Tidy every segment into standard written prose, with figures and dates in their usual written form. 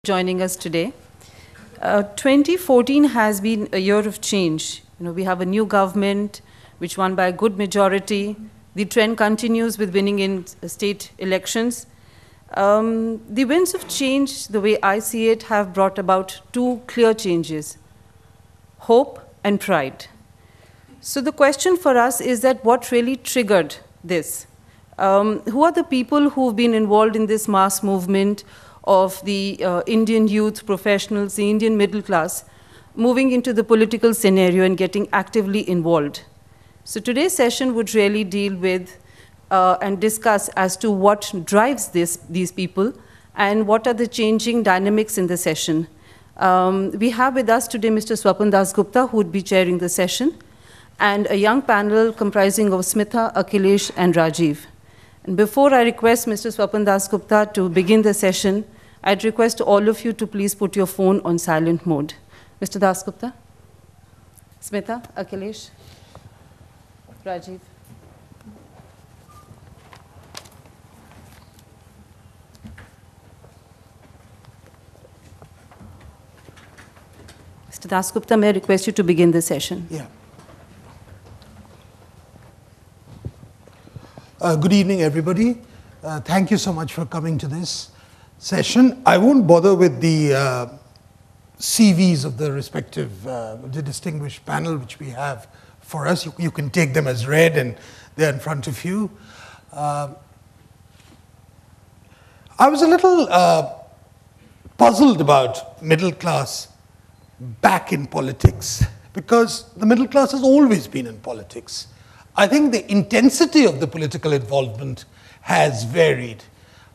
Joining us today. 2014 has been a year of change. We have a new government which won by a good majority. The trend continues with winning in state elections. The winds of change, the way I see it, have brought about two clear changes: hope and pride. So the question for us is that what really triggered this? Who are the people who've been involved in this mass movement of the Indian youth professionals, the Indian middle class, moving into the political scenario and getting actively involved? So today's session would really deal with and discuss as to what drives these people and what are the changing dynamics in the session. We have with us today Mr. Swapan Dasgupta, who would be chairing the session, and a young panel comprising of Smitha, Akhilesh, and Rajiv. And before I request Mr. Swapan Dasgupta to begin the session, I'd request all of you to please put your phone on silent mode. Mr. Dasgupta, Smitha, Akhilesh, Rajiv. Mr. Dasgupta, may I request you to begin the session? Yeah. Good evening, everybody. Thank you so much for coming to this session. I won't bother with the CVs of the respective, the distinguished panel which we have for us. You can take them as read, and they're in front of you. I was a little puzzled about middle class back in politics, because the middle class has always been in politics. I think the intensity of the political involvement has varied.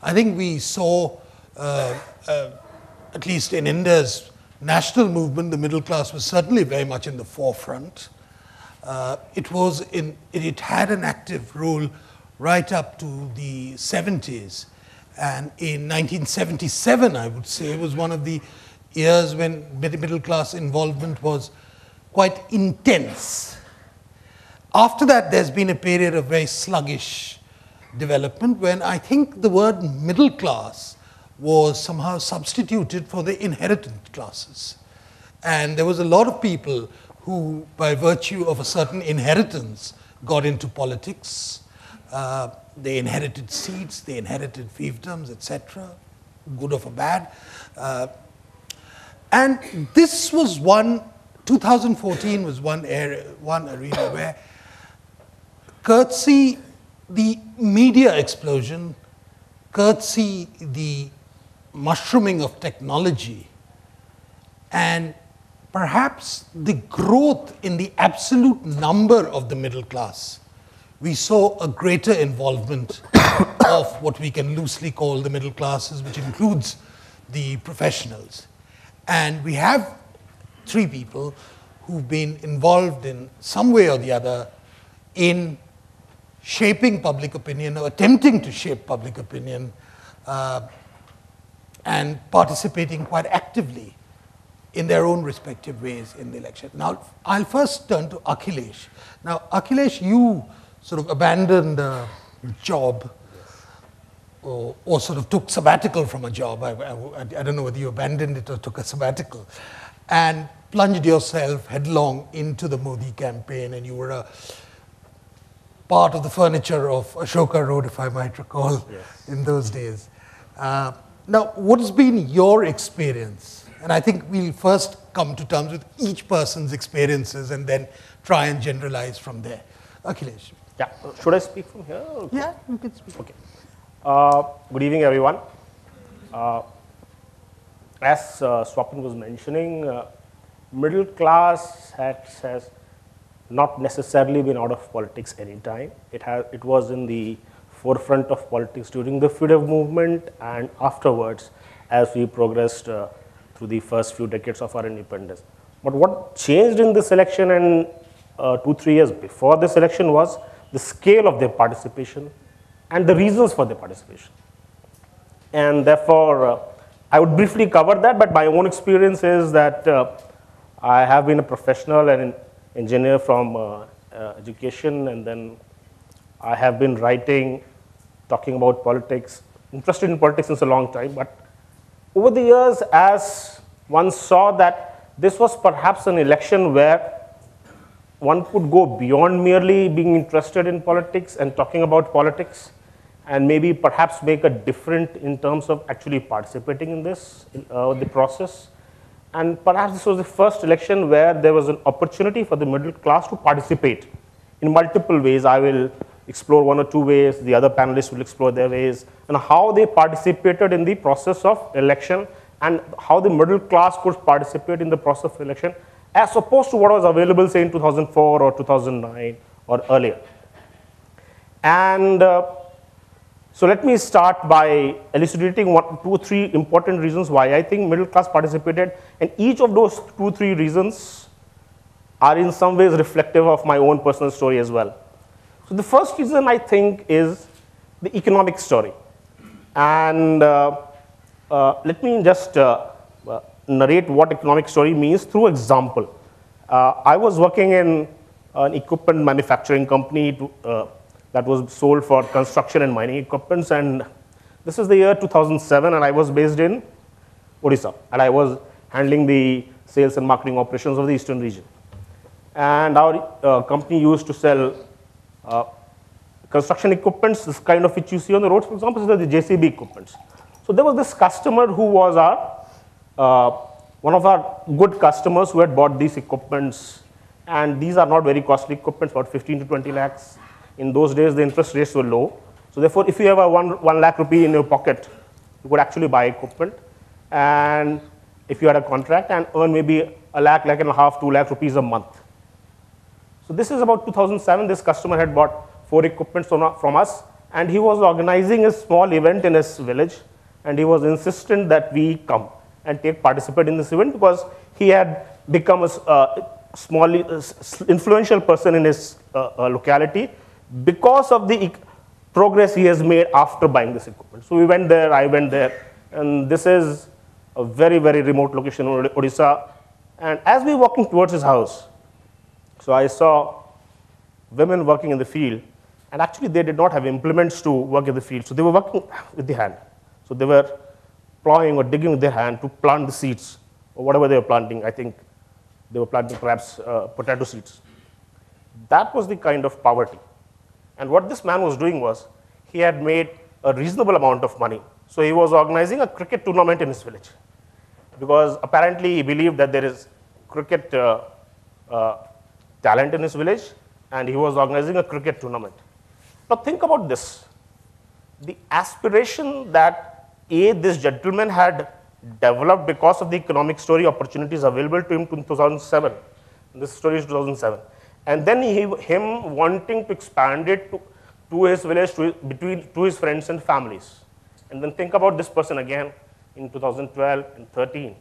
I think we saw, at least in India's national movement, the middle class was certainly very much in the forefront. It had an active role right up to the 70s. And in 1977, I would say, was one of the years when middle class involvement was quite intense. After that, there's been a period of very sluggish development when I think the word middle class was somehow substituted for the inherited classes. And there was a lot of people who, by virtue of a certain inheritance, got into politics. They inherited seats, they inherited fiefdoms, etc., good or for bad. And this was 2014 was one arena where, courtesy the media explosion, courtesy the mushrooming of technology, and perhaps the growth in the absolute number of the middle class, we saw a greater involvement of what we can loosely call the middle classes, which includes the professionals. And we have three people who've been involved in some way or the other in shaping public opinion or attempting to shape public opinion and participating quite actively in their own respective ways in the election. Now, I'll first turn to Akhilesh. Now, Akhilesh, you sort of abandoned a job or sort of took sabbatical from a job. I don't know whether you abandoned it or took a sabbatical, and plunged yourself headlong into the Modi campaign, and you were a part of the furniture of Ashoka Road, if I might recall, yes, in those days. Now, what has been your experience? And I think we'll first come to terms with each person's experiences and then try and generalize from there. Akhilesh. Yeah, should I speak from here? Okay. Yeah, you can speak. Okay. Good evening, everyone. As Swapan was mentioning, middle class has not necessarily been out of politics any time. It was in the forefront of politics during the freedom movement and afterwards as we progressed through the first few decades of our independence. But what changed in this election and 2-3 years before this election was the scale of their participation and the reasons for their participation. And therefore, I would briefly cover that, but my own experience is that I have been a professional and an engineer from education, and then I have been writing, talking about politics, interested in politics since a long time, but over the years, as one saw that this was perhaps an election where one could go beyond merely being interested in politics and talking about politics, and maybe perhaps make a difference in terms of actually participating in this, the process. And perhaps this was the first election where there was an opportunity for the middle class to participate in multiple ways. I will explore one or two ways, the other panelists will explore their ways, and how they participated in the process of election, and how the middle class could participate in the process of election, as opposed to what was available, say, in 2004 or 2009 or earlier. And so let me start by elucidating two or three important reasons why I think middle class participated, and each of those 2 or 3 reasons are in some ways reflective of my own personal story as well. So the first reason I think is the economic story. And let me just narrate what economic story means through example. I was working in an equipment manufacturing company that was sold for construction and mining equipments, and this is the year 2007, and I was based in Odisha, and I was handling the sales and marketing operations of the eastern region. And our company used to sell construction equipments, this kind of which you see on the roads, for example, is the JCB equipments. So there was this customer who was one of our good customers who had bought these equipments, and these are not very costly equipments, about 15 to 20 lakhs. In those days, the interest rates were low. So therefore, if you have a 1 lakh rupee in your pocket, you could actually buy equipment. And if you had a contract, and earn maybe a lakh, lakh and a half, 2 lakh rupees a month. So this is about 2007. This customer had bought 4 equipments from us, and he was organizing a small event in his village, and he was insistent that we come and participate in this event, because he had become a small influential person in his locality because of the progress he has made after buying this equipment. So we went there, I went there, and this is a very, very remote location in Odisha. And as we were walking towards his house, so I saw women working in the field, and actually they did not have implements to work in the field, so they were working with the hand. So they were plowing or digging with their hand to plant the seeds, or whatever they were planting. I think they were planting perhaps potato seeds. That was the kind of poverty. And what this man was doing was, he had made a reasonable amount of money. So he was organizing a cricket tournament in his village, because apparently he believed that there is cricket talent in his village, and he was organizing a cricket tournament. Now think about this. The aspiration that this gentleman had developed because of the economic story opportunities available to him in 2007. This story is 2007. And then him wanting to expand it to his village, to his friends and families. And then think about this person again in 2012 and 13,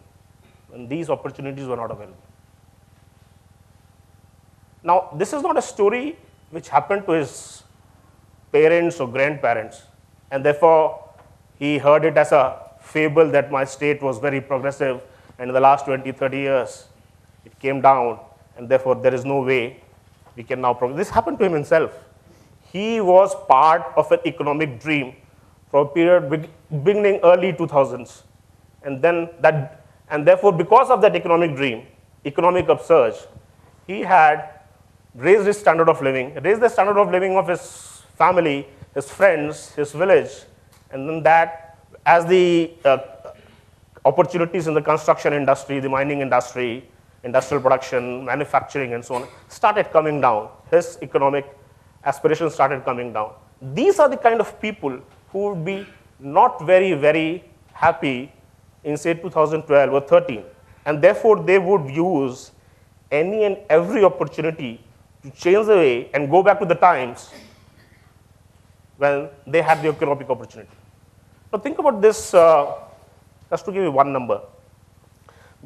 when these opportunities were not available. Now, this is not a story which happened to his parents or grandparents, and therefore he heard it as a fable that my state was very progressive, and in the last 20, 30 years, it came down, and therefore there is no way we can now progress. This happened to him himself. He was part of an economic dream for a period beginning early 2000s, and therefore because of that economic dream, economic upsurge, he had raised his standard of living, raised the standard of living of his family, his friends, his village, and then that, as the opportunities in the construction industry, the mining industry, industrial production, manufacturing, and so on, started coming down. His economic aspirations started coming down. These are the kind of people who would be not very, very happy in, say, 2012 or 13. And therefore, they would use any and every opportunity to change the way and go back to the times when they had the economic opportunity. Now, think about this, just to give you one number.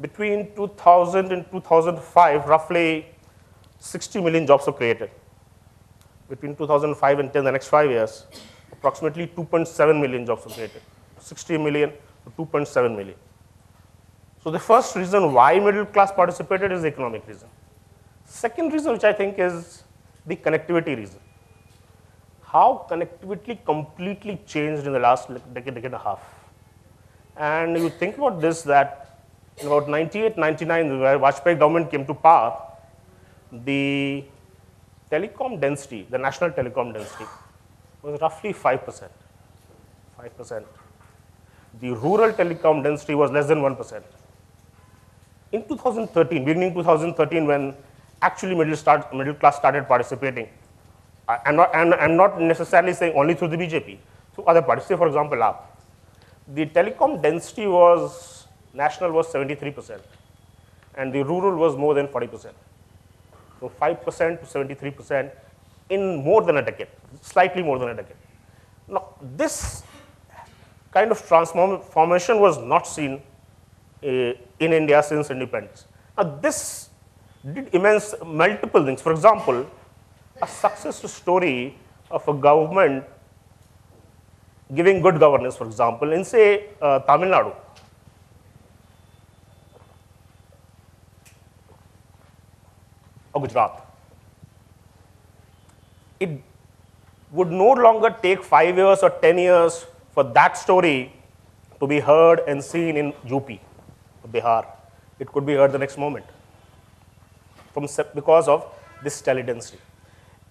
Between 2000 and 2005, roughly 60 million jobs were created. Between 2005 and 10, the next 5 years, approximately 2.7 million jobs were created. 60 million to 2.7 million. So the first reason why middle class participated is the economic reason. Second reason, which I think is the connectivity reason. How connectivity completely changed in the last decade and a half. And you think about this, that in about 98, 99, where Vajpayee government came to power, the telecom density, the national telecom density, was roughly 5%. 5%. The rural telecom density was less than 1%. In 2013, beginning 2013, when actually middle class started participating, I'm not necessarily saying only through the BJP, through other parties. Say, for example, AAP. The telecom density was, national was 73%, and the rural was more than 40%. So 5% to 73% in more than a decade, slightly more than a decade. Now, this kind of transformation was not seen in India since independence. Now, this did immense multiple things. For example, a success story of a government giving good governance, for example, in say Tamil Nadu. Or Gujarat. It would no longer take 5 years or 10 years for that story to be heard and seen in UP, Bihar. It could be heard the next moment because of this teledensity.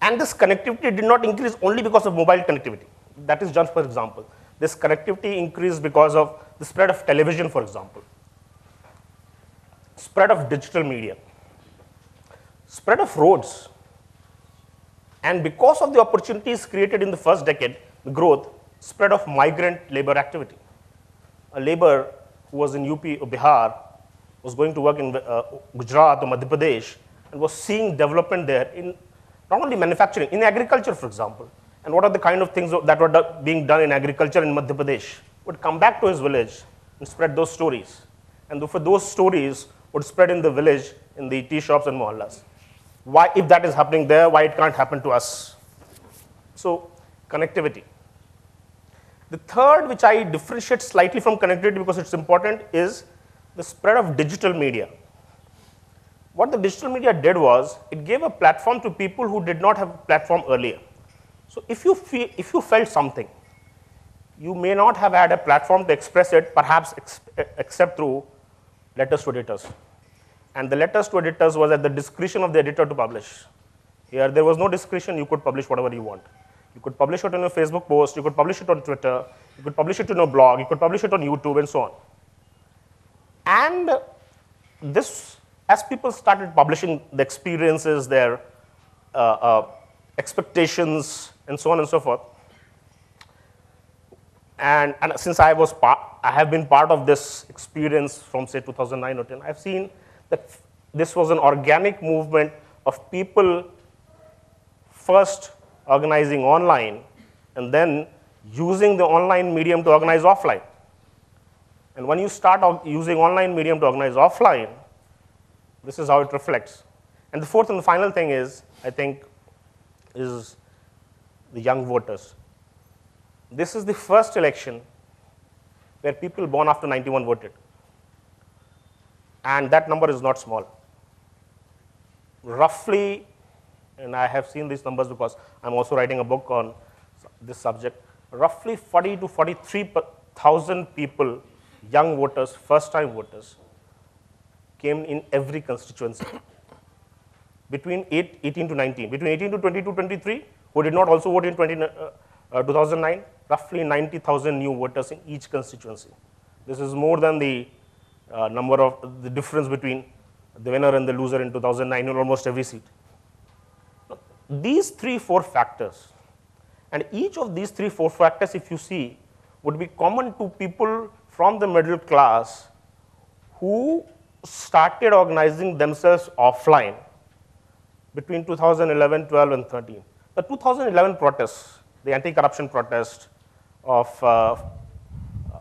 And this connectivity did not increase only because of mobile connectivity. That is just for example. This connectivity increased because of the spread of television, for example, spread of digital media, spread of roads, and because of the opportunities created in the first decade, the growth, spread of migrant labor activity. A labor who was in UP or Bihar was going to work in Gujarat or Madhya Pradesh and was seeing development there in not only manufacturing, in agriculture, for example. And what are the kind of things that were being done in agriculture in Madhya Pradesh? Would come back to his village and spread those stories. And for those stories would spread in the village, in the tea shops and mohallas. Why, if that is happening there, why it can't happen to us? So, connectivity. The third, which I differentiate slightly from connectivity because it's important, is the spread of digital media. What the digital media did was, it gave a platform to people who did not have a platform earlier. So if you felt something, you may not have had a platform to express it, perhaps except through letters to editors. And the letters to editors was at the discretion of the editor to publish. Here, there was no discretion, you could publish whatever you want. You could publish it on a Facebook post, you could publish it on Twitter, you could publish it in a blog, you could publish it on YouTube, and so on. And this, as people started publishing the experiences, their expectations, and so on and so forth, and since I have been part of this experience from say 2009 or 10, I've seen that this was an organic movement of people first organizing online and then using the online medium to organize offline. And when you start using online medium to organize offline, this is how it reflects. And the fourth and the final thing is, I think, is the young voters. This is the first election where people born after 91 voted. And that number is not small. Roughly, and I have seen these numbers because I'm also writing a book on this subject, roughly 40 to 43,000 people, young voters, first-time voters, came in every constituency. Between 18 to 19, between 18 to 22, 23, who did not also vote in 2009, roughly 90,000 new voters in each constituency. This is more than the number of the difference between the winner and the loser in 2009 in almost every seat. These 3-4 factors, and each of these 3-4 factors, if you see, would be common to people from the middle class who started organizing themselves offline between 2011, 12, and 13. The 2011 protests, the anti-corruption protest of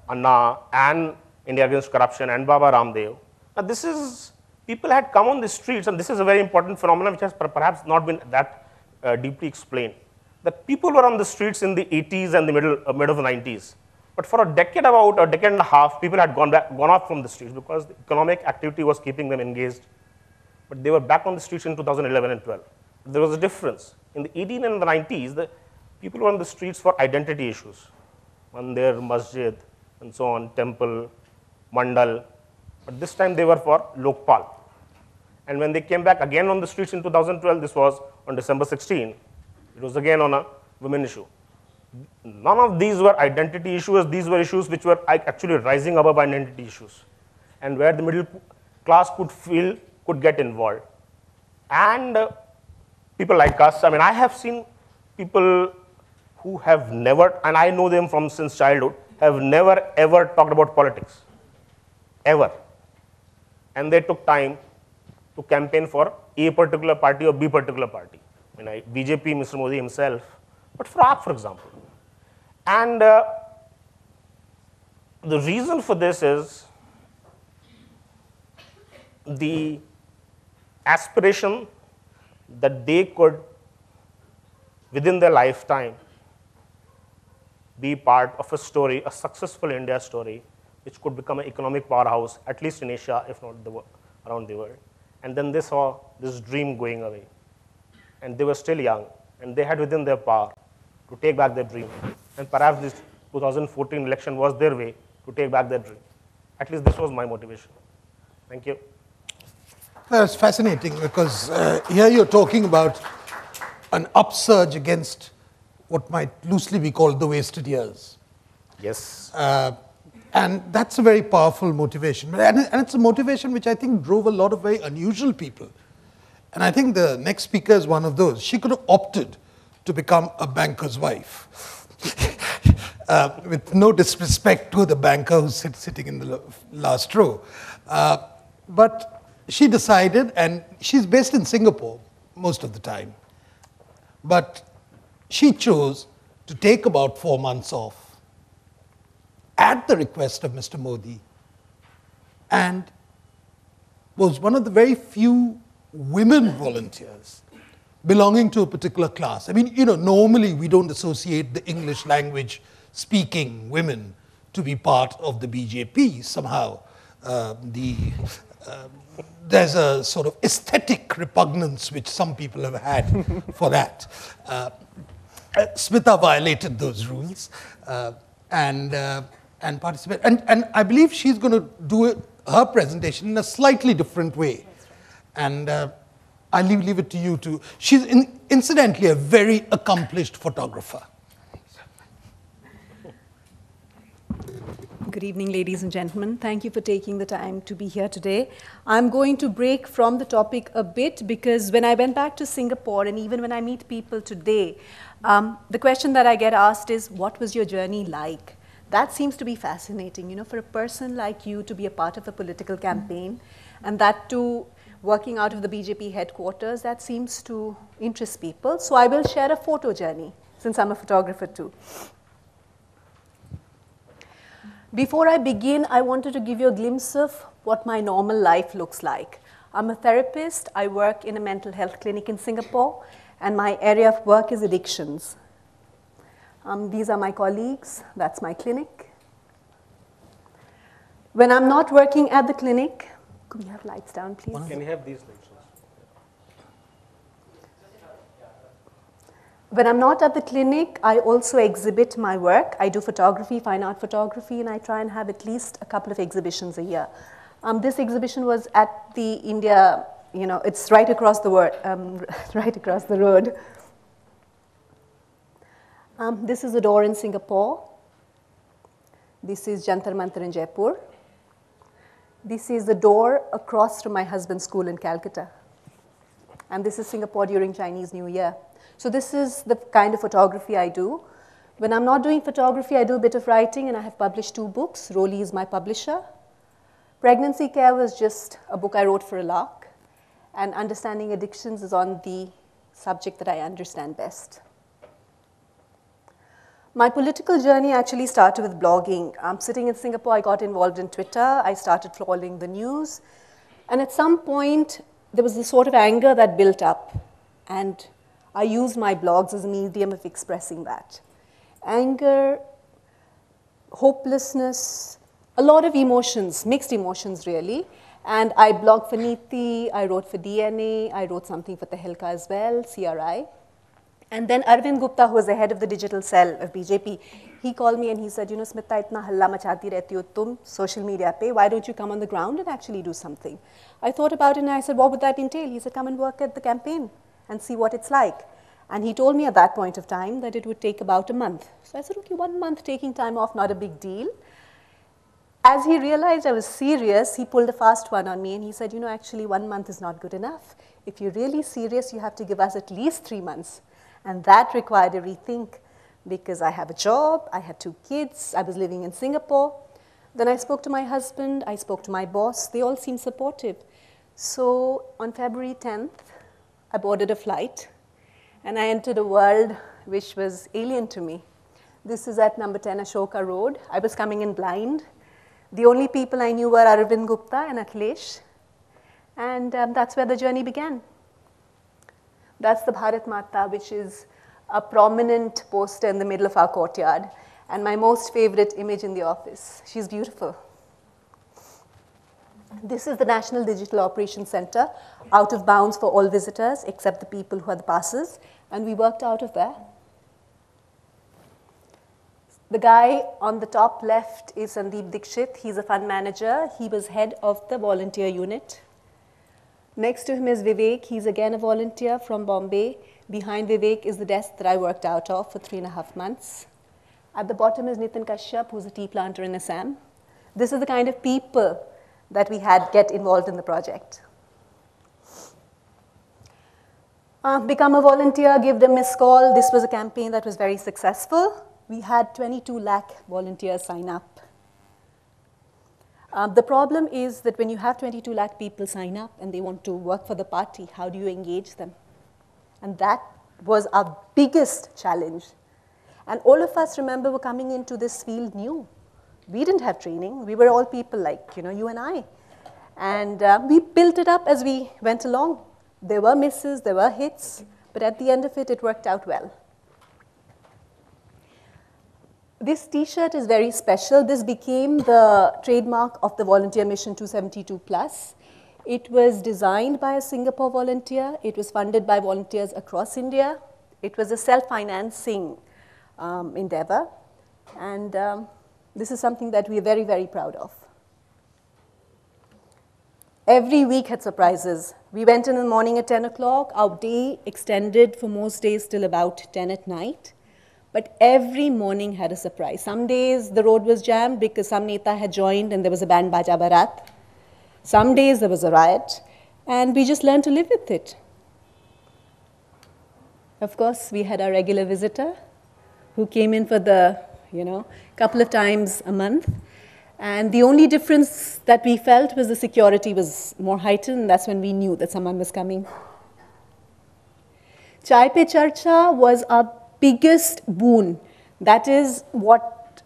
Anna and India Against Corruption and Baba Ramdev. Now this is, people had come on the streets, and this is a very important phenomenon which has perhaps not been that deeply explained. That people were on the streets in the 80s and the middle of the 90s. But for a decade, about a decade and a half, people had gone off from the streets because the economic activity was keeping them engaged. But they were back on the streets in 2011 and 12. There was a difference. In the 80s and the 90s, the people were on the streets for identity issues. On their masjid, and so on, Temple, Mandal. But this time they were for Lokpal. And when they came back again on the streets in 2012, this was on December 16, it was again on a women issue. None of these were identity issues. These were issues which were actually rising above identity issues, and where the middle class could get involved. And people like us, I mean, I have seen people who have never, and I know them from since childhood, have never ever talked about politics, ever. And they took time to campaign for A particular party or B particular party. I mean, BJP, Mr. Modi himself, but for AAP, for example. And the reason for this is the aspiration that they could, within their lifetime, be part of a story, a successful India story, which could become an economic powerhouse, at least in Asia, if not around the world. And then they saw this dream going away. And they were still young, and they had within their power to take back their dream. And perhaps this 2014 election was their way to take back their dream. At least this was my motivation. Thank you. That's fascinating, because here you're talking about an upsurge against what might loosely be called the wasted years. Yes. And that's a very powerful motivation. And it's a motivation which I think drove a lot of very unusual people. And I think the next speaker is one of those. She could have opted to become a banker's wife. With no disrespect to the banker who's sitting in the last row. But she decided, and she's based in Singapore most of the time, but she chose to take about 4 months off at the request of Mr. Modi, and was one of the very few women volunteers belonging to a particular class. I mean, you know, normally we don't associate the English language speaking women to be part of the BJP. Somehow there's a sort of aesthetic repugnance which some people have had for that. Smita violated those rules and participated. And I believe she's going to do her presentation in a slightly different way. And I'll leave it to you to. She's incidentally a very accomplished photographer. Good evening, ladies and gentlemen. Thank you for taking the time to be here today. I'm going to break from the topic a bit, because when I went back to Singapore, and even when I meet people today, the question that I get asked is, what was your journey like? That seems to be fascinating, you know, for a person like you to be a part of a political campaign, and that too working out of the BJP headquarters, that seems to interest people. So I will share a photo journey, since I'm a photographer too. Before I begin, I wanted to give you a glimpse of what my normal life looks like. I'm a therapist. I work in a mental health clinic in Singapore, and my area of work is addictions. These are my colleagues. That's my clinic. When I'm not working at the clinic, could we have lights down, please? Can you have these lights? When I'm not at the clinic, I also exhibit my work. I do photography, fine art photography, and I try and have at least a couple of exhibitions a year. This exhibition was at the India, you know, it's right across the right across the road. This is a door in Singapore. This is Jantar Mantar in Jaipur. This is the door across from my husband's school in Calcutta. And this is Singapore during Chinese New Year. So this is the kind of photography I do. When I'm not doing photography, I do a bit of writing, and I have published 2 books. Roli is my publisher. Pregnancy Care was just a book I wrote for a lark. And Understanding Addictions is on the subject that I understand best. My political journey actually started with blogging. Sitting in Singapore, I got involved in Twitter. I started following the news. And at some point, there was this sort of anger that built up. And I used my blogs as a medium of expressing that. Anger, hopelessness, a lot of emotions, mixed emotions really. And I blogged for Niti, I wrote for DNA, I wrote something for Tehelka as well, CRI. And then Arvind Gupta, who was the head of the digital cell of BJP, he called me and he said, you know, Smita, itna halla machati rehti ho tum social media pe, why don't you come on the ground and actually do something? I thought about it and I said, what would that entail? He said, come and work at the campaign and see what it's like. And he told me at that point of time that it would take about a month. So I said, okay, 1 month taking time off, not a big deal. As he realized I was serious, he pulled a fast one on me and he said, you know, actually 1 month is not good enough. If you're really serious, you have to give us at least 3 months. And that required a rethink because I have a job, I had 2 kids, I was living in Singapore. Then I spoke to my husband, I spoke to my boss, they all seemed supportive. So on February 10th, I boarded a flight and I entered a world which was alien to me. This is at number 10 Ashoka Road. I was coming in blind. The only people I knew were Arvind Gupta and Akhilesh. And that's where the journey began. That's the Bharat Mata, which is a prominent poster in the middle of our courtyard, and my most favorite image in the office. She's beautiful. This is the National Digital Operations Center, out of bounds for all visitors except the people who are the passers, and we worked out of there. The guy on the top left is Sandeep Dikshit. He's a fund manager. He was head of the volunteer unit. Next to him is Vivek. He's again a volunteer from Bombay. Behind Vivek is the desk that I worked out of for 3.5 months. At the bottom is Nitin Kashyap, who's a tea planter in Assam. This is the kind of people that we had get involved in the project. Become a volunteer, give them a missed call. This was a campaign that was very successful. We had 22 lakh volunteers sign up. The problem is that when you have 22 lakh people sign up and they want to work for the party, how do you engage them? And that was our biggest challenge. And all of us, remember, were coming into this field new. We didn't have training. We were all people like, you know, you and I. And we built it up as we went along. There were misses, there were hits, but at the end of it, it worked out well. This T-shirt is very special. This became the trademark of the Volunteer Mission 272 Plus. It was designed by a Singapore volunteer. It was funded by volunteers across India. It was a self-financing endeavor. And this is something that we are very, very proud of. Every week had surprises. We went in the morning at 10 o'clock. Our day extended for most days till about 10 at night. But every morning had a surprise. Some days the road was jammed because some neta had joined and there was a band baja barat. Some days there was a riot, and we just learned to live with it. Of course, we had our regular visitor who came in for the, couple of times a month. And the only difference that we felt was the security was more heightened, and that's when we knew that someone was coming. Chai Pe Charcha was our biggest boon. That is what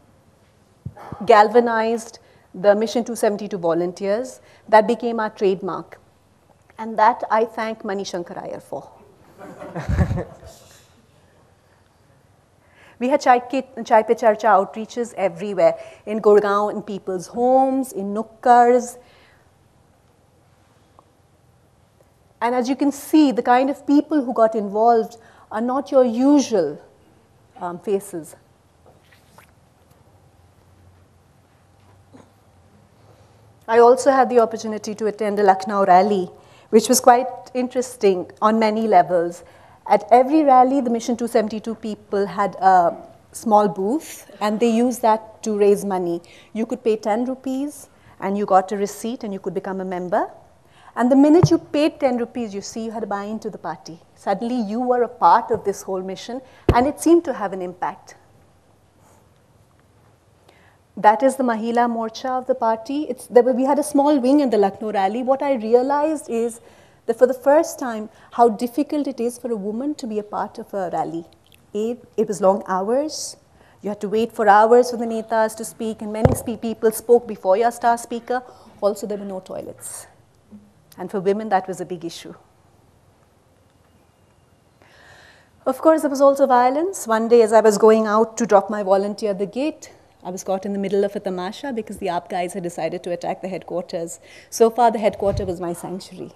galvanized the Mission 272 volunteers. That became our trademark. And that I thank Mani Shankar Iyer for. We had Chai Pe Charcha outreaches everywhere, in Gurgaon, in people's homes, in nukkars. And as you can see, the kind of people who got involved are not your usual faces. I also had the opportunity to attend a Lucknow rally, which was quite interesting on many levels. At every rally, the Mission 272 people had a small booth, and they used that to raise money. You could pay 10 rupees, and you got a receipt, and you could become a member. And the minute you paid 10 rupees, you see, you had to buy into the party. Suddenly, you were a part of this whole mission, and it seemed to have an impact. That is the Mahila Morcha of the party. We had a small wing in the Lucknow rally. What I realized is that for the first time, how difficult it is for a woman to be a part of a rally. It was long hours. You had to wait for hours for the netas to speak, and many people spoke before your star speaker. Also, there were no toilets. And for women, that was a big issue. Of course, there was also violence. One day, as I was going out to drop my volunteer at the gate, I was caught in the middle of a tamasha because the AAP guys had decided to attack the headquarters. So far, the headquarters was my sanctuary.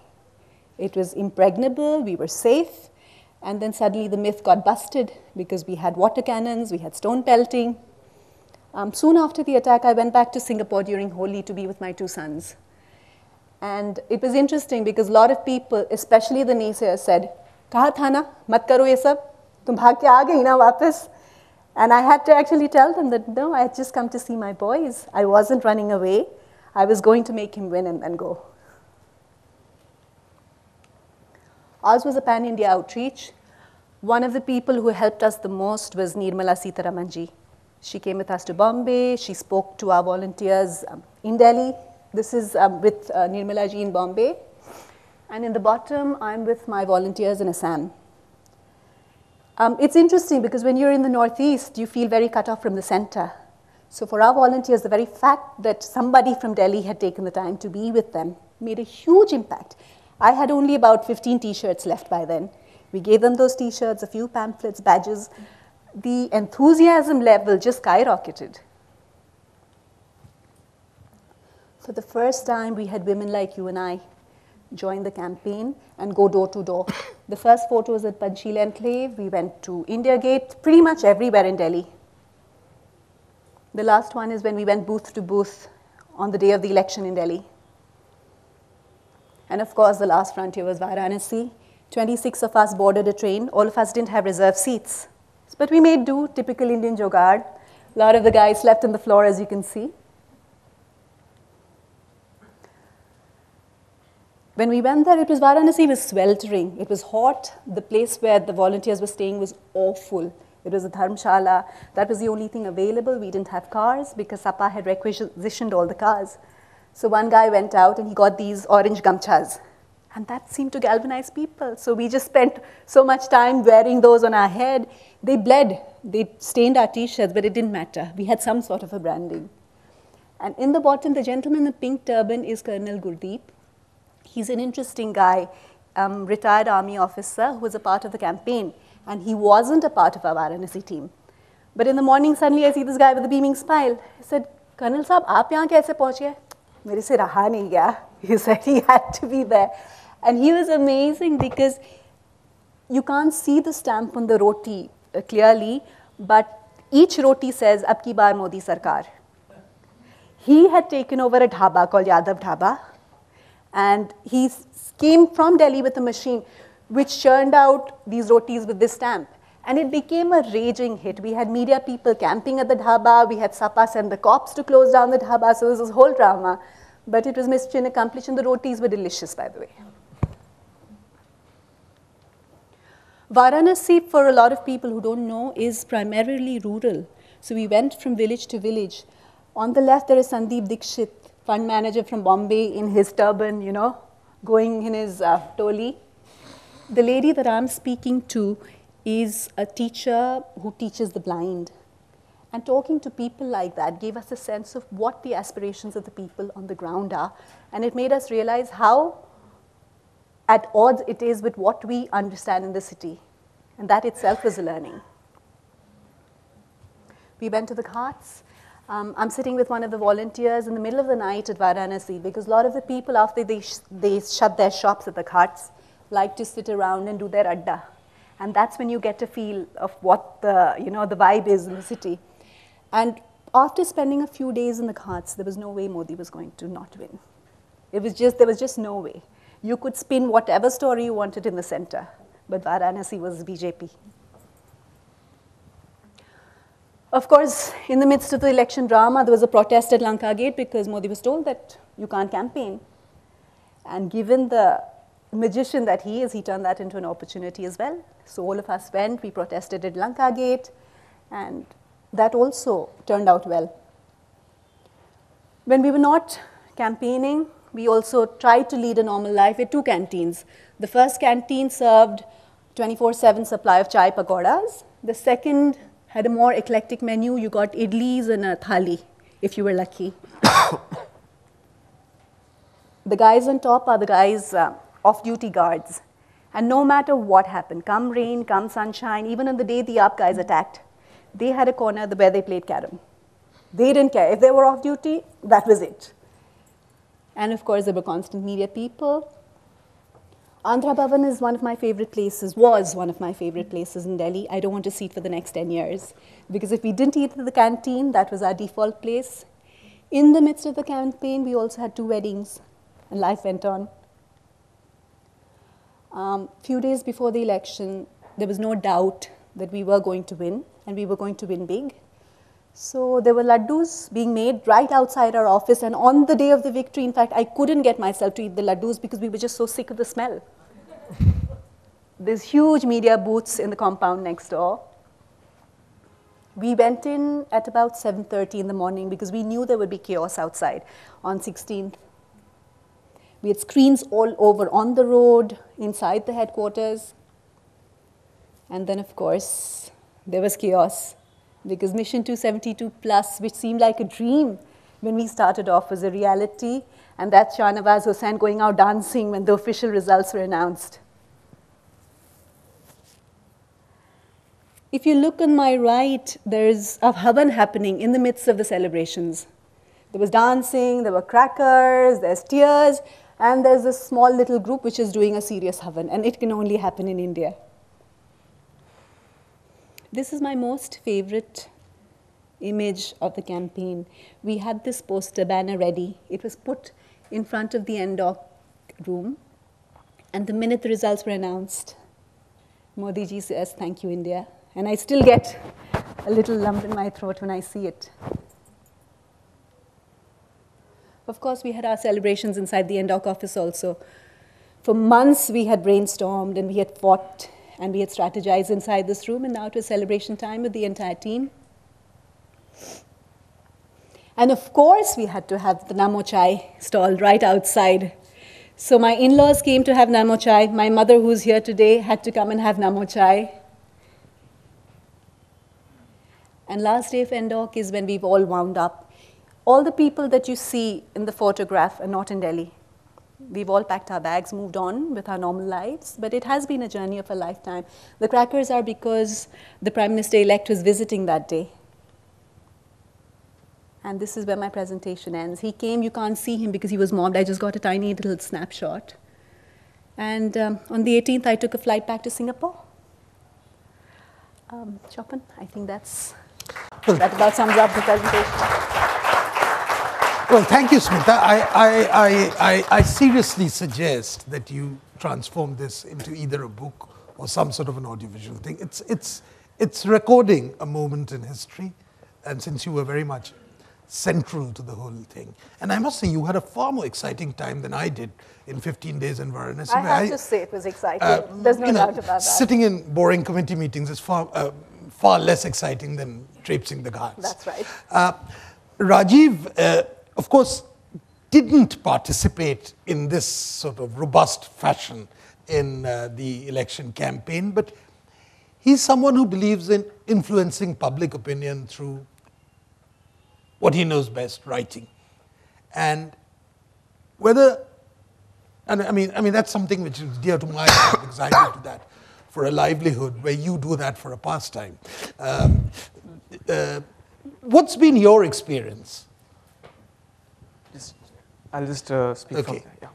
It was impregnable, we were safe, And then suddenly the myth got busted because we had water cannons, we had stone pelting. Soon after the attack, I went back to Singapore during Holi to be with my 2 sons. And it was interesting because a lot of people, especially the naysayers, said, "Kaha tha na, mat karo ye sab, tum bhag ke aa gayi na wapas." And I had to actually tell them that, no, I had just come to see my boys. I wasn't running away. I was going to make him win and then go. Ours was a pan-India outreach. One of the people who helped us the most was Nirmala Sitharamanji. She came with us to Bombay. She spoke to our volunteers in Delhi. This is with Nirmala ji in Bombay. And in the bottom, I'm with my volunteers in Assam. It's interesting because when you're in the Northeast, you feel very cut off from the center. So for our volunteers, the very fact that somebody from Delhi had taken the time to be with them made a huge impact. I had only about 15 T-shirts left by then. We gave them those T-shirts, a few pamphlets, badges. The enthusiasm level just skyrocketed. For the first time, we had women like you and I join the campaign and go door to door. The first photo was at Panchsheel Enclave. We went to India Gate, pretty much everywhere in Delhi. The last one is when we went booth to booth on the day of the election in Delhi. And of course, the last frontier was Varanasi. 26 of us boarded a train. All of us didn't have reserved seats. But we made do, typical Indian jugaad. A lot of the guys slept on the floor, as you can see. When we went there, Varanasi was sweltering. It was hot. The place where the volunteers were staying was awful. It was a dharmshala. That was the only thing available. We didn't have cars because Sapa had requisitioned all the cars. So one guy went out and he got these orange gamchas. And that seemed to galvanize people. So we just spent so much time wearing those on our head. They bled. They stained our T-shirts, but it didn't matter. We had some sort of a branding. And in the bottom, the gentleman in the pink turban is Colonel Gurdeep. He's an interesting guy, retired army officer who was a part of the campaign. And he wasn't a part of our Varanasi team. But in the morning, suddenly I see this guy with a beaming smile. He said, "Colonel Saab, aap yahan kaise pahunche?" Mere se raha nahi gaya. He said he had to be there. And he was amazing because you can't see the stamp on the roti clearly, but each roti says, "Ab ki baar Modi Sarkar." He had taken over a dhaba called Yadav Dhaba, and he came from Delhi with a machine which churned out these rotis with this stamp. And it became a raging hit. We had media people camping at the dhaba. We had Sapa send the cops to close down the dhaba. So it was this whole drama. But it was mission accomplished, and the rotis were delicious, by the way. Varanasi, for a lot of people who don't know, is primarily rural. So we went from village to village. On the left, there is Sandeep Dikshit, fund manager from Bombay, in his turban, you know, going in his toli. The lady that I'm speaking to is a teacher who teaches the blind. And talking to people like that gave us a sense of what the aspirations of the people on the ground are. And it made us realize how at odds it is with what we understand in the city. And that itself was a learning. We went to the ghats. I'm sitting with one of the volunteers in the middle of the night at Varanasi because a lot of the people, after they shut their shops at the ghats, like to sit around and do their adda. And that's when you get a feel of what the vibe is in the city. And after spending a few days in the ghats, there was no way Modi was going to not win. There was just no way. You could spin whatever story you wanted in the center, but Varanasi was BJP. Of course, in the midst of the election drama, there was a protest at Lanka Gate because Modi was told that you can't campaign. And given the magician that he is, he turned that into an opportunity as well. So all of us went, we protested at Lanka Gate, and that also turned out well. When we were not campaigning, we also tried to lead a normal life with 2 canteens. The first canteen served 24/7 supply of chai pakoras. The second had a more eclectic menu. You got idlis and a thali, if you were lucky. The guys on top are the guys off-duty guards. And no matter what happened, come rain, come sunshine, even on the day the AAP guys attacked, they had a corner where they played carom. They didn't care. If they were off-duty, that was it. And of course, there were constant media people. Andhra Bhavan is one of my favorite places, was one of my favorite places in Delhi. I don't want to see it for the next 10 years. Because if we didn't eat at the canteen, that was our default place. In the midst of the campaign, we also had 2 weddings, and life went on. Few days before the election, there was no doubt that we were going to win, and we were going to win big. So there were laddus being made right outside our office, and on the day of the victory, in fact, I couldn't get myself to eat the laddus because we were just so sick of the smell. There's huge media booths in the compound next door. We went in at about 7:30 in the morning because we knew there would be chaos outside on 16th. We had screens all over on the road, inside the headquarters. And then, of course, there was chaos because Mission 272 Plus, which seemed like a dream when we started off, was a reality. And that's Shahnawaz Hussain going out dancing when the official results were announced. If you look on my right, there's a havan happening in the midst of the celebrations. There was dancing, there were crackers, there's tears, and there's a small little group which is doing a serious havan, and it can only happen in India. This is my most favorite image of the campaign. We had this poster banner ready. It was put in front of the NDOC room, and the minute the results were announced, Modi ji says, "Thank you, India." And I still get a little lump in my throat when I see it. Of course, we had our celebrations inside the NDOC office also. For months, we had brainstormed and we had fought and we had strategized inside this room, and now it was celebration time with the entire team. And of course, we had to have the Namo Chai stall right outside. So my in-laws came to have Namo Chai. My mother, who's here today, had to come and have Namo Chai. And last day of NDOC is when we've all wound up. All the people that you see in the photograph are not in Delhi. We've all packed our bags, moved on with our normal lives, but it has been a journey of a lifetime. The crackers are because the Prime Minister-elect was visiting that day. And this is where my presentation ends. He came, you can't see him because he was mobbed. I just got a tiny little snapshot. And on the 18th, I took a flight back to Singapore. Chopin, I think that about sums up the presentation. Well, thank you, Smita. I seriously suggest that you transform this into either a book or some sort of an audiovisual thing. It's recording a moment in history, and since you were very much central to the whole thing. And I must say, you had a far more exciting time than I did in 15 days in Varanasi. I have to say it was exciting. There's no doubt about that. Sitting in boring committee meetings is far less exciting than traipsing the ghats. That's right. Rajiv, of course, didn't participate in this sort of robust fashion in the election campaign, but he's someone who believes in influencing public opinion through what he knows best, writing. And I mean that's something which is dear to my heart because I do that for a livelihood, where you do that for a pastime. What's been your experience? I'll just speak from there.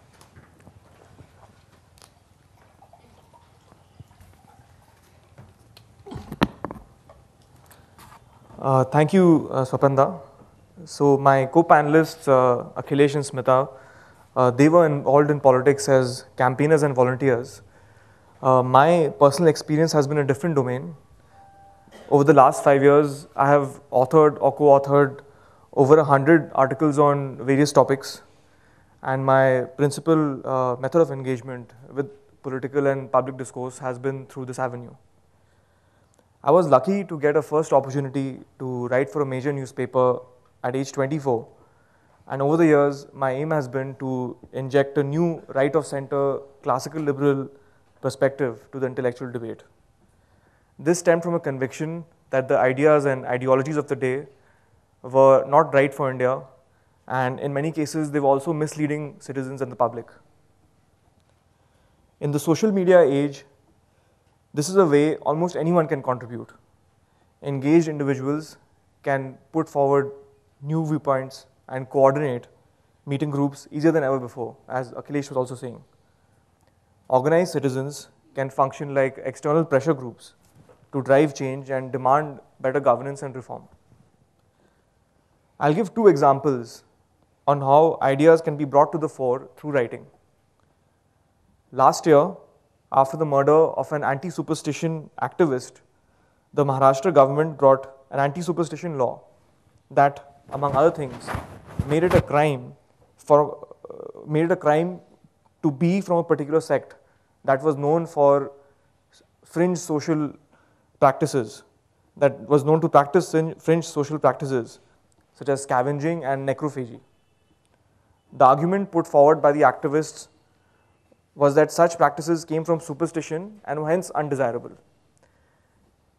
Yeah. Thank you, Swapanda. So my co-panelists, Akhilesh and Smita, they were involved in politics as campaigners and volunteers. My personal experience has been a different domain. Over the last 5 years, I have authored or co-authored over 100 articles on various topics, and my principal method of engagement with political and public discourse has been through this avenue. I was lucky to get a first opportunity to write for a major newspaper at age 24, and over the years, my aim has been to inject a new right-of-center classical liberal perspective to the intellectual debate. This stemmed from a conviction that the ideas and ideologies of the day were not right for India, and in many cases, they were also misleading citizens and the public. In the social media age, this is a way almost anyone can contribute. Engaged individuals can put forward new viewpoints and coordinate meeting groups easier than ever before, as Akhilesh was also saying. organized citizens can function like external pressure groups to drive change and demand better governance and reform. I'll give two examples on how ideas can be brought to the fore through writing. Last year, after the murder of an anti-superstition activist, the Maharashtra government brought an anti-superstition law that, among other things, made it a crime to be from a particular sect that was known for fringe social practices, that was known to practice fringe social practices such as scavenging and necrophagy. The argument put forward by the activists was that such practices came from superstition and were hence undesirable.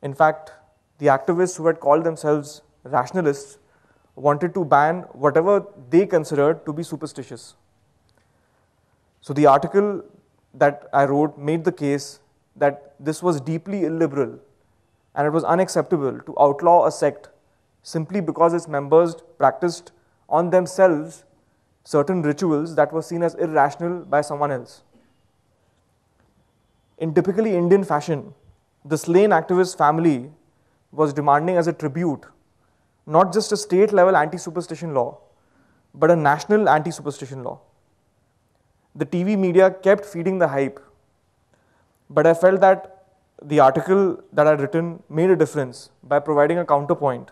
In fact, the activists who had called themselves rationalists wanted to ban whatever they considered to be superstitious. So the article that I wrote made the case that this was deeply illiberal and it was unacceptable to outlaw a sect simply because its members practiced on themselves certain rituals that were seen as irrational by someone else. In typically Indian fashion, the slain activist's family was demanding as a tribute not just a state-level anti-superstition law, but a national anti-superstition law. The TV media kept feeding the hype, but I felt that the article that I'd written made a difference by providing a counterpoint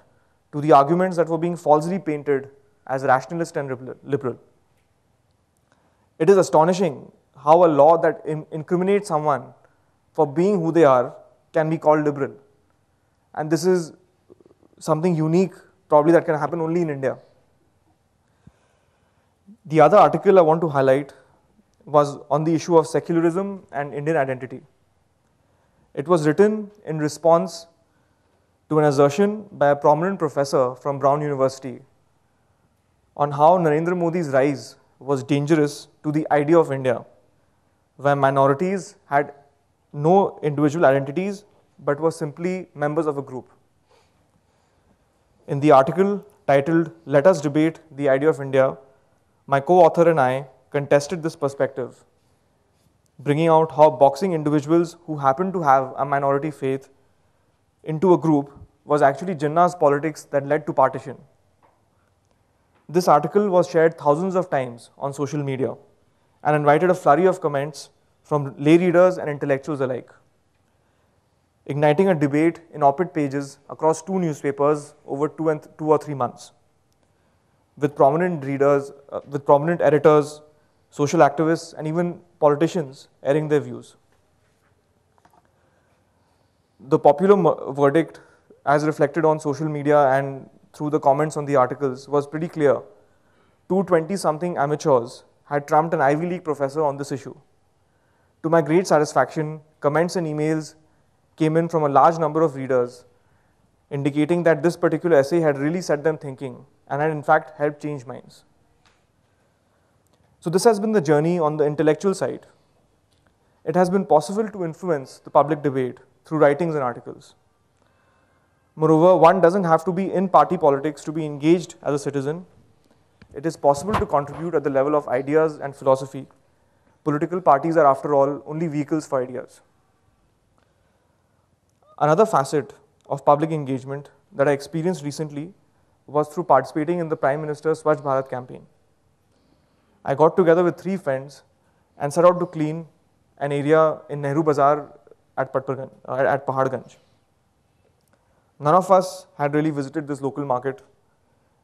to the arguments that were being falsely painted as rationalist and liberal. It is astonishing how a law that incriminates someone for being who they are can be called liberal. And this is something unique, probably that can happen only in India. The other article I want to highlight was on the issue of secularism and Indian identity. It was written in response to an assertion by a prominent professor from Brown University on how Narendra Modi's rise was dangerous to the idea of India, where minorities had no individual identities but were simply members of a group. In the article titled "Let Us Debate the Idea of India," my co-author and I contested this perspective, bringing out how boxing individuals who happen to have a minority faith into a group was actually Jinnah's politics that led to partition. This article was shared thousands of times on social media and invited a flurry of comments from lay readers and intellectuals alike, igniting a debate in op-ed pages across two newspapers over 2 or 3 months, with prominent readers, with prominent editors, social activists, and even politicians airing their views. The popular verdict, as reflected on social media and through the comments on the articles, was pretty clear. 220-something amateurs had trumped an Ivy League professor on this issue. To my great satisfaction, comments and emails came in from a large number of readers, indicating that this particular essay had really set them thinking and had in fact helped change minds. So this has been the journey on the intellectual side. It has been possible to influence the public debate through writings and articles. Moreover, one doesn't have to be in party politics to be engaged as a citizen. It is possible to contribute at the level of ideas and philosophy. Political parties are, after all, only vehicles for ideas. Another facet of public engagement that I experienced recently was through participating in the Prime Minister's Swachh Bharat campaign. I got together with 3 friends and set out to clean an area in Nehru Bazaar at Paharganj. None of us had really visited this local market,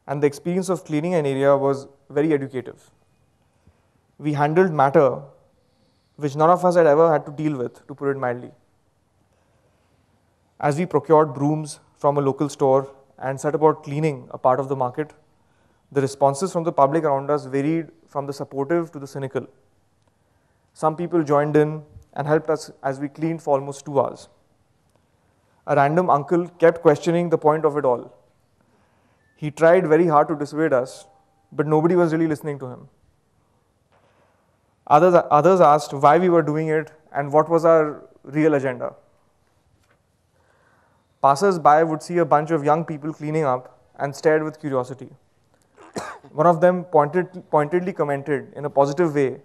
and the experience of cleaning an area was very educative. We handled matter which none of us had ever had to deal with, to put it mildly. As we procured brooms from a local store and set about cleaning a part of the market, the responses from the public around us varied from the supportive to the cynical. Some people joined in and helped us as we cleaned for almost 2 hours. A random uncle kept questioning the point of it all. He tried very hard to dissuade us, but nobody was really listening to him. Others asked why we were doing it and what was our real agenda. Passers-by would see a bunch of young people cleaning up and stared with curiosity. One of them pointedly commented in a positive way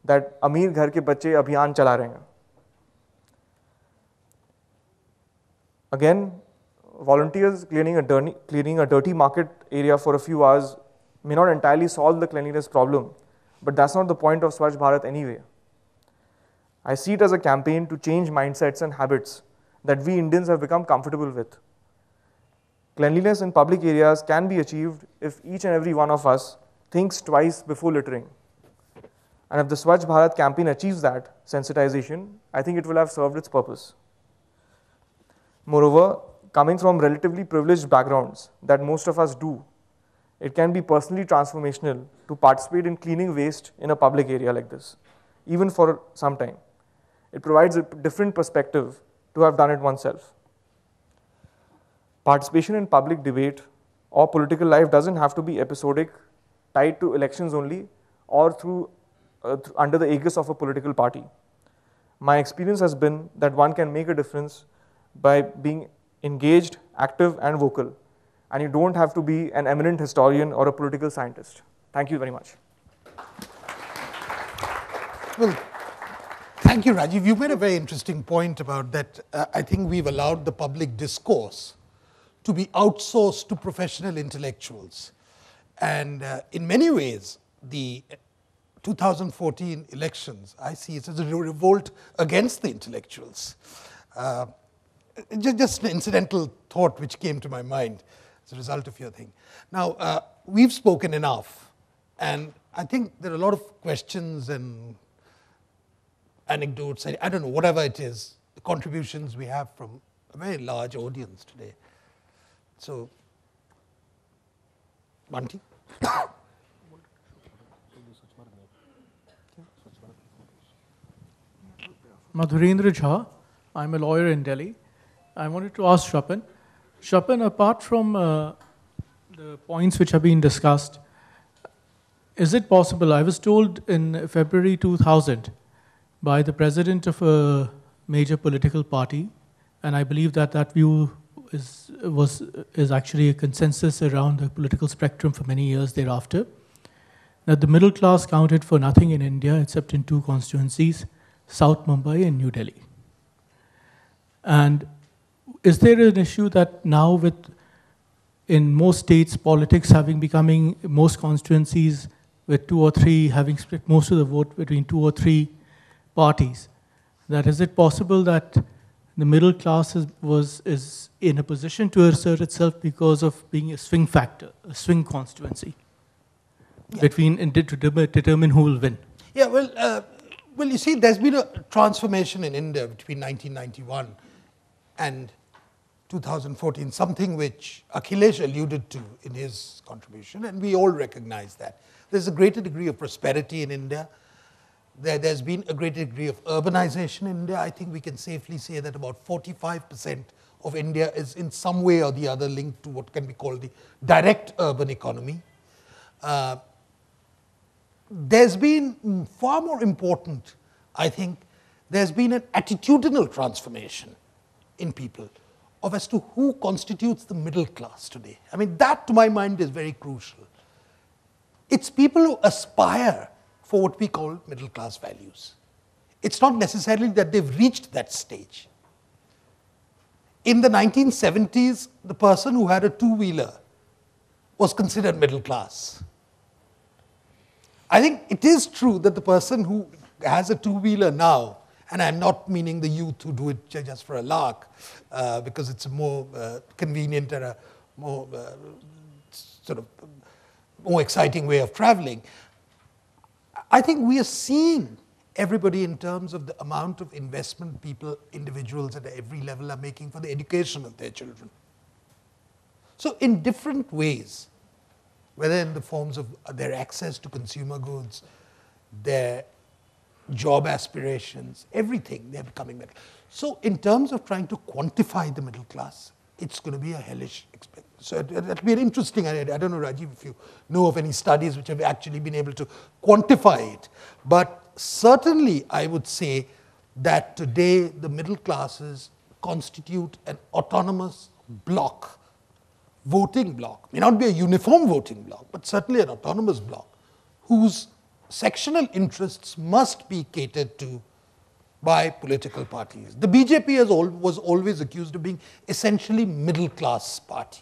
that अमीर घर के बच्चे अभियान चला रहे हैं. Again, volunteers cleaning a dirty market area for a few hours may not entirely solve the cleanliness problem, but that's not the point of Swachh Bharat anyway. I see it as a campaign to change mindsets and habits that we Indians have become comfortable with. Cleanliness in public areas can be achieved if each and every one of us thinks twice before littering. And if the Swachh Bharat campaign achieves that sensitization, I think it will have served its purpose. Moreover, coming from relatively privileged backgrounds that most of us do, it can be personally transformational to participate in cleaning waste in a public area like this, even for some time. It provides a different perspective to have done it oneself. Participation in public debate or political life doesn't have to be episodic, tied to elections only, or under the aegis of a political party. My experience has been that one can make a difference by being engaged, active, and vocal. And you don't have to be an eminent historian or a political scientist. Thank you very much. Well, thank you, Rajiv. You made a very interesting point about that. I think we've allowed the public discourse to be outsourced to professional intellectuals. And in many ways, the 2014 elections, I see it as a revolt against the intellectuals. Just an incidental thought which came to my mind as a result of your thing. Now, we've spoken enough, and I think there are a lot of questions and anecdotes, I don't know, whatever it is, the contributions we have from a very large audience today. So, Banti? Madhurendra Jha, I'm a lawyer in Delhi. I wanted to ask Shrapan. Shrapan, apart from the points which have been discussed, is it possible, I was told in February 2000 by the president of a major political party, and I believe that that view is actually a consensus around the political spectrum for many years thereafter, that the middle class counted for nothing in India except in two constituencies, South Mumbai and New Delhi. And is there an issue that now with, in most states, politics having becoming most constituencies with two or three, having split most of the vote between two or three parties, that is it possible that the middle class is in a position to assert itself because of being a swing factor, a swing constituency, to determine who will win? Yeah, well, you see, there's been a transformation in India between 1991 and 2014, something which Akhilesh alluded to in his contribution, and we all recognize that. There's a greater degree of prosperity in India. There's been a greater degree of urbanization in India. I think we can safely say that about 45% of India is in some way or the other linked to what can be called the direct urban economy. There's been far more important, I think, there's been an attitudinal transformation in people of as to who constitutes the middle class today. I mean, that to my mind is very crucial. It's people who aspire for what we call middle class values. It's not necessarily that they've reached that stage. In the 1970s, the person who had a two-wheeler was considered middle class. I think it is true that the person who has a two-wheeler now, and I'm not meaning the youth who do it just for a lark, because it's a more convenient and a more more exciting way of traveling. I think we are seeing everybody in terms of the amount of investment people, individuals at every level are making for the education of their children. So in different ways, whether in the forms of their access to consumer goods, their job aspirations, everything, they're becoming better. So in terms of trying to quantify the middle class, it's going to be a hellish experience. So that'll be an interesting, I don't know, Rajiv, if you know of any studies which have actually been able to quantify it. But certainly, I would say that today the middle classes constitute an autonomous bloc, voting bloc. May not be a uniform voting bloc, but certainly an autonomous bloc, whose sectional interests must be catered to by political parties. The BJP was always accused of being essentially middle-class party,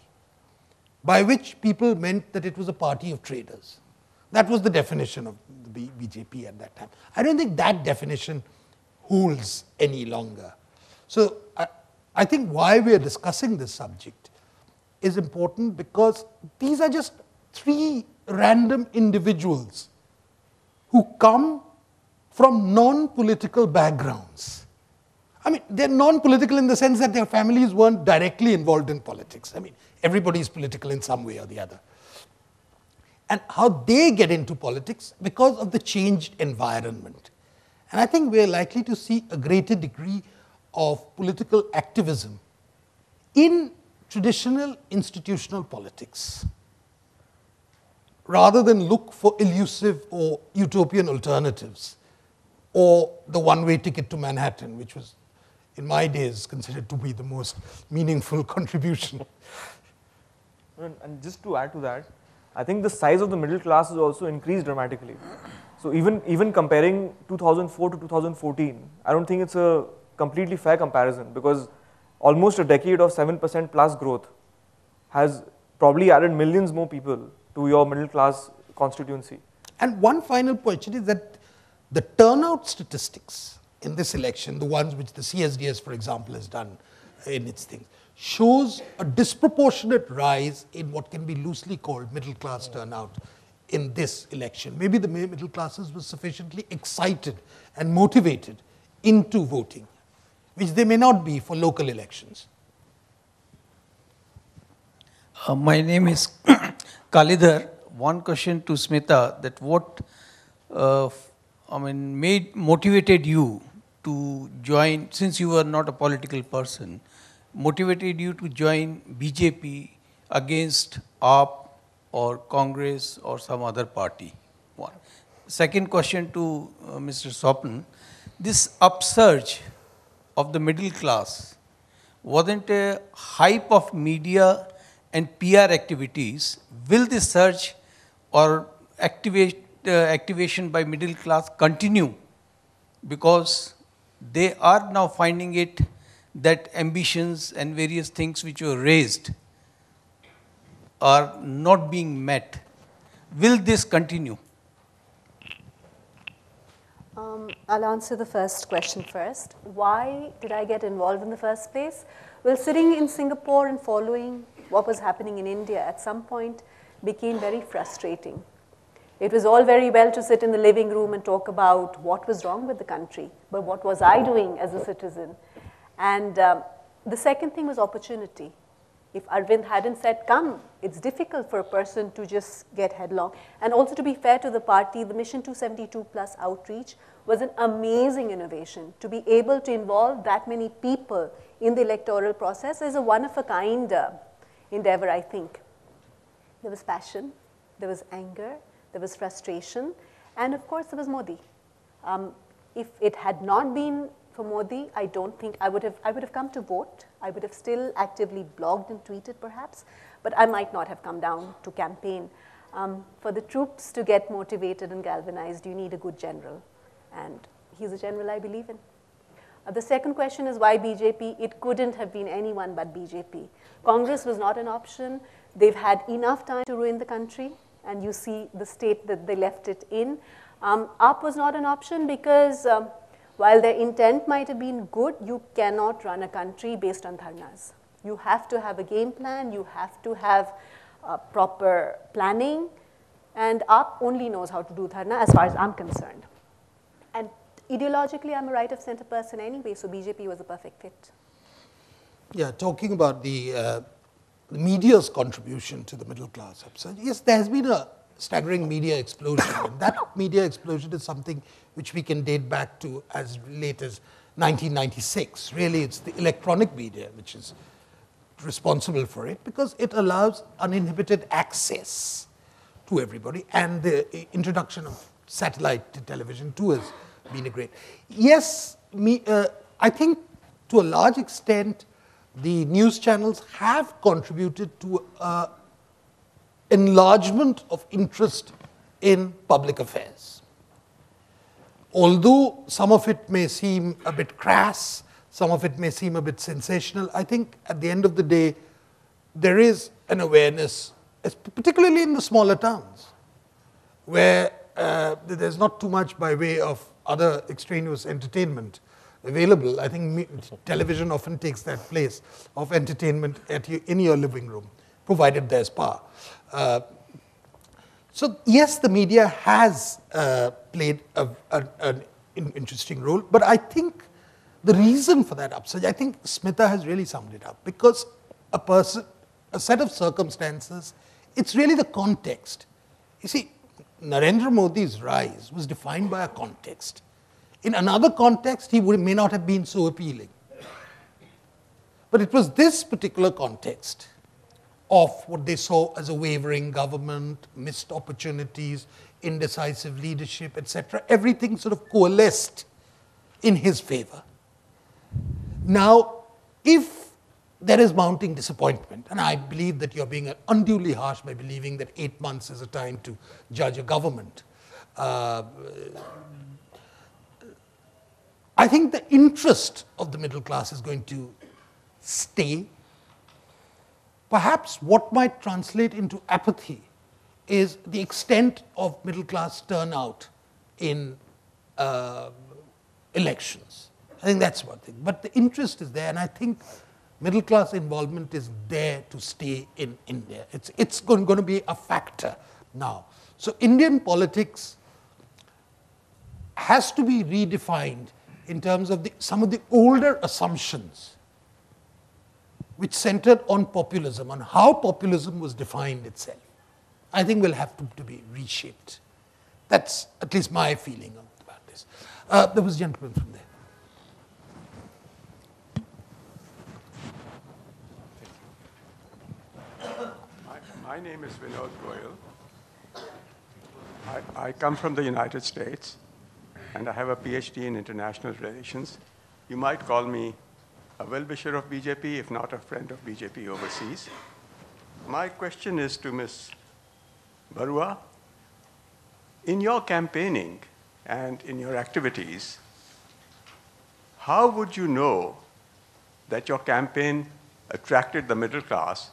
by which people meant that it was a party of traders. That was the definition of the BJP at that time. I don't think that definition holds any longer. So I think why we are discussing this subject is important, because these are just three random individuals who come from non-political backgrounds. I mean, they're non-political in the sense that their families weren't directly involved in politics. I mean, everybody is political in some way or the other. And how they get into politics because of the changed environment. And I think we're likely to see a greater degree of political activism in traditional institutional politics, rather than look for elusive or utopian alternatives, or the one-way ticket to Manhattan, which was, in my days, considered to be the most meaningful contribution. And just to add to that, I think the size of the middle class has also increased dramatically. So even comparing 2004 to 2014, I don't think it's a completely fair comparison, because almost a decade of 7% plus growth has probably added millions more people to your middle class constituency. And one final point is that the turnout statistics in this election, the ones which the CSDS, for example, has done in its thing, shows a disproportionate rise in what can be loosely called middle class turnout in this election. Maybe the middle classes were sufficiently excited and motivated into voting, which they may not be for local elections. My name is Kalidhar. One question to Smita, that what motivated you to join, since you were not a political person, motivated you to join BJP against AAP or Congress or some other party? One. Second question to Mr. Swapan, this upsurge of the middle class wasn't a hype of media and PR activities. Will this surge or activation by middle class continue? Because they are now finding it that ambitions and various things which were raised are not being met. Will this continue? I'll answer the first question first. Why did I get involved in the first place? Well, sitting in Singapore and following what was happening in India at some point became very frustrating. It was all very well to sit in the living room and talk about what was wrong with the country, but what was I doing as a citizen? And the second thing was opportunity. If Arvind hadn't said, come, it's difficult for a person to just get headlong. And also, to be fair to the party, the Mission 272 Plus outreach was an amazing innovation. To be able to involve that many people in the electoral process is a one-of-a-kind endeavor, I think. There was passion, there was anger, there was frustration, and of course, there was Modi. If it had not been for Modi, I don't think I would have come to vote. I would have still actively blogged and tweeted perhaps, but I might not have come down to campaign. For the troops to get motivated and galvanized, you need a good general, and he's a general I believe in. The second question is why BJP? It couldn't have been anyone but BJP. Congress was not an option. They've had enough time to ruin the country, and you see the state that they left it in. AAP was not an option because while their intent might have been good, you cannot run a country based on dharnas. You have to have a game plan, you have to have proper planning, and AAP only knows how to do dharna as far as I'm concerned. And ideologically, I'm a right-of-center person anyway, so BJP was a perfect fit. Yeah, talking about the media's contribution to the middle class upsurge, yes, there has been a staggering media explosion. And that media explosion is something which we can date back to as late as 1996. Really, it's the electronic media which is responsible for it, because it allows uninhibited access to everybody, and the introduction of satellite television too has been a great. Yes, I think to a large extent the news channels have contributed to enlargement of interest in public affairs. although some of it may seem a bit crass, some of it may seem a bit sensational, I think at the end of the day, there is an awareness, particularly in the smaller towns, where there's not too much by way of other extraneous entertainment available. I think television often takes that place of entertainment in your living room, provided there's power. So yes, the media has played an interesting role, but I think the reason for that upsurge, I think Smita has really summed it up, because a set of circumstances, it's really the context. You see, Narendra Modi's rise was defined by a context. In another context, he may not have been so appealing. But it was this particular context of what they saw as a wavering government, missed opportunities, indecisive leadership, etc. Everything sort of coalesced in his favor. Now, if there is mounting disappointment, and I believe that you're being unduly harsh by believing that 8 months is a time to judge a government, I think the interest of the middle class is going to stay. Perhaps what might translate into apathy is the extent of middle class turnout in elections. I think that's one thing. But the interest is there, and I think middle class involvement is there to stay in India. It's going to be a factor now. So Indian politics has to be redefined in terms of some of the older assumptions which centered on populism, on how populism was defined itself. I think will have to be reshaped. That's at least my feeling about this. There was a gentleman from there. My name is Vinod Goyal. I come from the United States, and I have a PhD in international relations. You might call me a well-wisher of BJP, if not a friend of BJP overseas. My question is to Ms. Barua. In your campaigning and in your activities, how would you know that your campaign attracted the middle class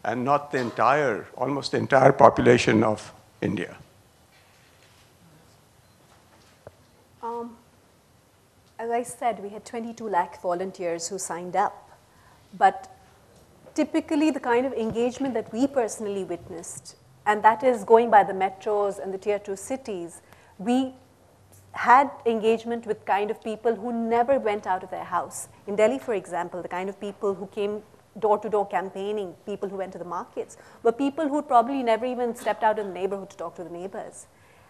and not the almost the entire population of India? As I said, we had 22 lakh volunteers who signed up. But typically, the kind of engagement that we personally witnessed, and that is going by the metros and the tier 2 cities, we had engagement with kind of people who never went out of their house. In Delhi, for example, the kind of people who came door-to-door campaigning, people who went to the markets, were people who probably never even stepped out in the neighborhood to talk to the neighbors.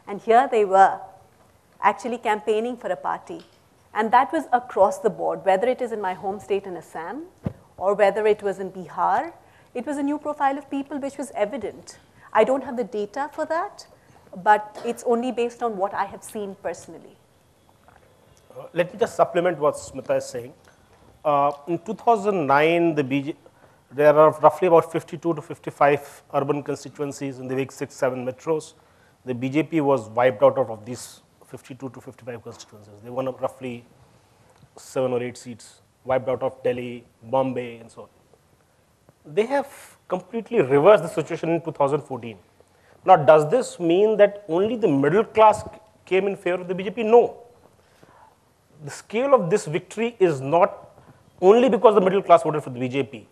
And here they were, actually campaigning for a party. And that was across the board, whether it is in my home state in Assam, or whether it was in Bihar. It was a new profile of people which was evident. I don't have the data for that, but it's only based on what I have seen personally. Let me just supplement what Smita is saying. In 2009, there are roughly about 52 to 55 urban constituencies in the big 6-7 metros. The BJP was wiped out of these 52 to 55 constituencies. They won roughly 7 or 8 seats, wiped out of Delhi, Bombay, and so on. They have completely reversed the situation in 2014. Now, does this mean that only the middle class came in favor of the BJP? No. The scale of this victory is not only because the middle class voted for the BJP.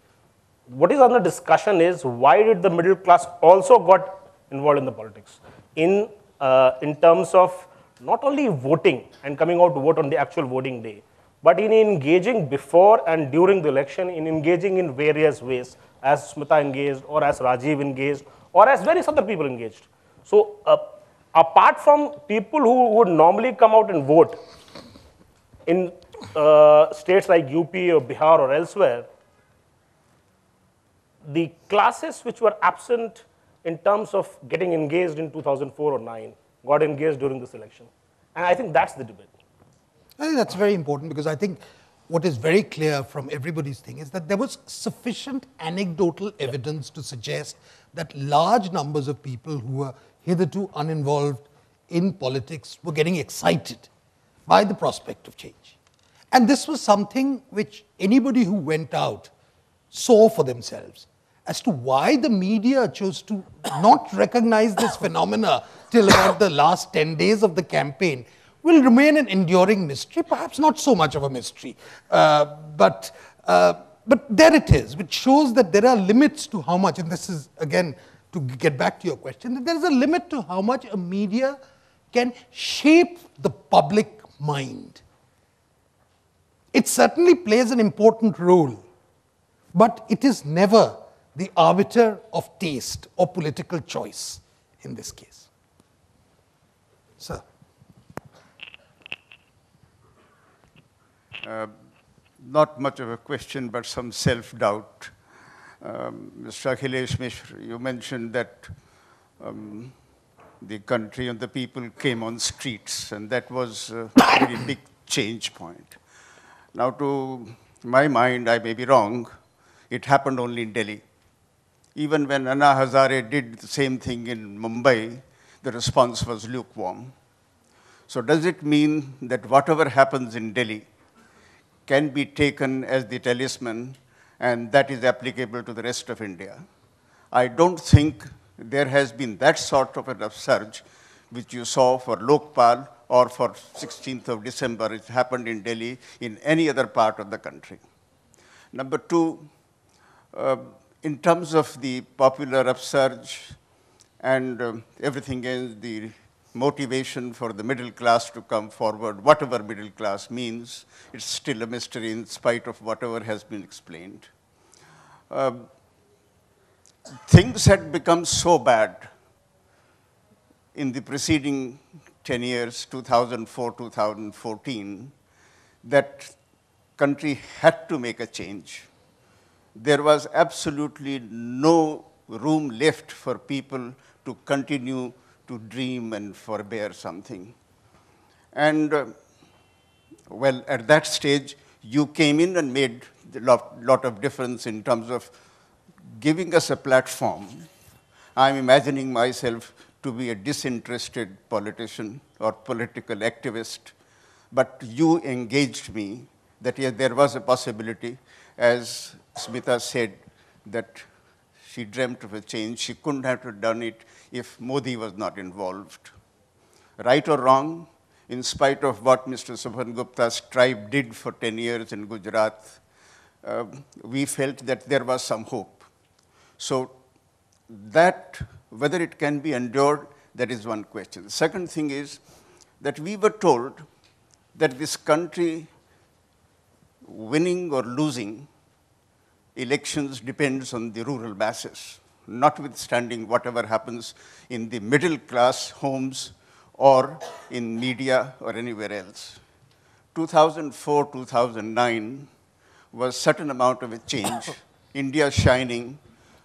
What is under discussion is why did the middle class also got involved in the politics? In terms of not only voting and coming out to vote on the actual voting day, but in engaging before and during the election, in engaging in various ways, as Smita engaged, or as Rajiv engaged, or as various other people engaged. So apart from people who would normally come out and vote in states like UP or Bihar or elsewhere, the classes which were absent in terms of getting engaged in 2004 or 9 got engaged during this election. And I think that's the debate. I think that's very important, because I think what is very clear from everybody's thing is that there was sufficient anecdotal evidence to suggest that large numbers of people who were hitherto uninvolved in politics were getting excited by the prospect of change. And this was something which anybody who went out saw for themselves. As to why the media chose to not recognize this phenomena till about the last 10 days of the campaign will remain an enduring mystery, perhaps not so much of a mystery. But there it is, which shows that there are limits to how much, and this is, again, to get back to your question, that there is a limit to how much a media can shape the public mind. It certainly plays an important role, but it is never the arbiter of taste or political choice in this case. Sir. Not much of a question, but some self-doubt. Mr. Akhilesh Mishra, you mentioned that the country and the people came on streets, and that was a very big change point. Now, to my mind, I may be wrong, it happened only in Delhi. Even when Anna Hazare did the same thing in Mumbai, the response was lukewarm. So does it mean that whatever happens in Delhi can be taken as the talisman and that is applicable to the rest of India? I don't think there has been that sort of an upsurge which you saw for Lokpal or for 16th of December. It happened in Delhi, in any other part of the country. Number two, in terms of the popular upsurge and everything else, the motivation for the middle class to come forward, whatever middle class means, it's still a mystery in spite of whatever has been explained. Things had become so bad in the preceding 10 years, 2004, 2014, that country had to make a change. There was absolutely no room left for people to continue to dream and forbear something. And well, at that stage, you came in and made a lot of difference in terms of giving us a platform. I'm imagining myself to be a disinterested politician or political activist, but you engaged me that yes, there was a possibility, as Smita said, that she dreamt of a change. She couldn't have done it if Modi was not involved. Right or wrong, in spite of what Mr. Subhan Gupta's tribe did for 10 years in Gujarat, we felt that there was some hope. So that, whether it can be endured, that is one question. The second thing is that we were told that this country, winning or losing elections depends on the rural masses, notwithstanding whatever happens in the middle class homes or in media or anywhere else. 2004, 2009 was certain amount of a change. India shining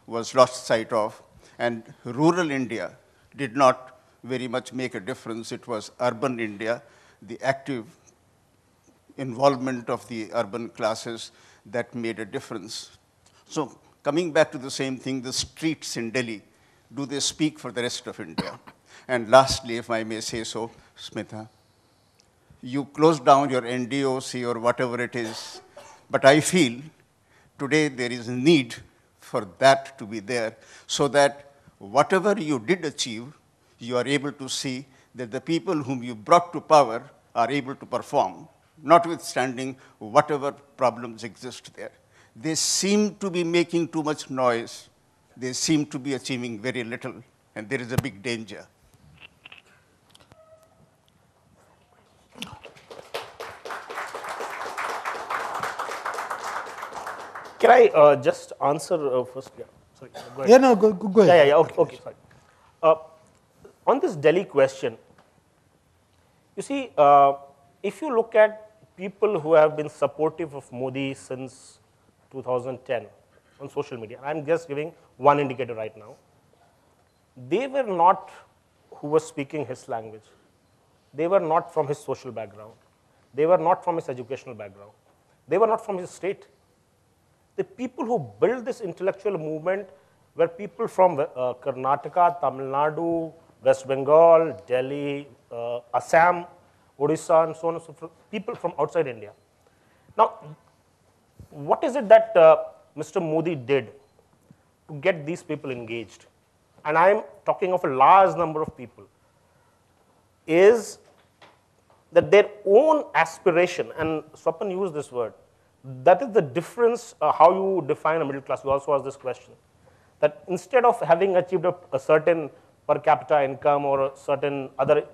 was lost sight of, and rural India did not very much make a difference. It was urban India, the active involvement of the urban classes that made a difference. So coming back to the same thing, the streets in Delhi, do they speak for the rest of India? And lastly, if I may say so, Smita, you closed down your NDOC or whatever it is, but I feel today there is a need for that to be there so that whatever you did achieve, you are able to see that the people whom you brought to power are able to perform, notwithstanding whatever problems exist there. They seem to be making too much noise. They seem to be achieving very little, and there is a big danger. Can I just answer first? Yeah, sorry. Go ahead. Yeah, no, go ahead. Yeah, okay, sorry. On this Delhi question, you see, if you look at people who have been supportive of Modi since 2010 on social media, I'm just giving one indicator right now, they were not who were speaking his language. They were not from his social background. They were not from his educational background. They were not from his state. The people who built this intellectual movement were people from Karnataka, Tamil Nadu, West Bengal, Delhi, Assam, Odisha, and so on and so forth, people from outside India. Now, what is it that Mr. Modi did to get these people engaged? And I'm talking of a large number of people, is that their own aspiration, and Swapan used this word, that is the difference how you define a middle class. We also asked this question, that instead of having achieved a certain per capita income or a certain other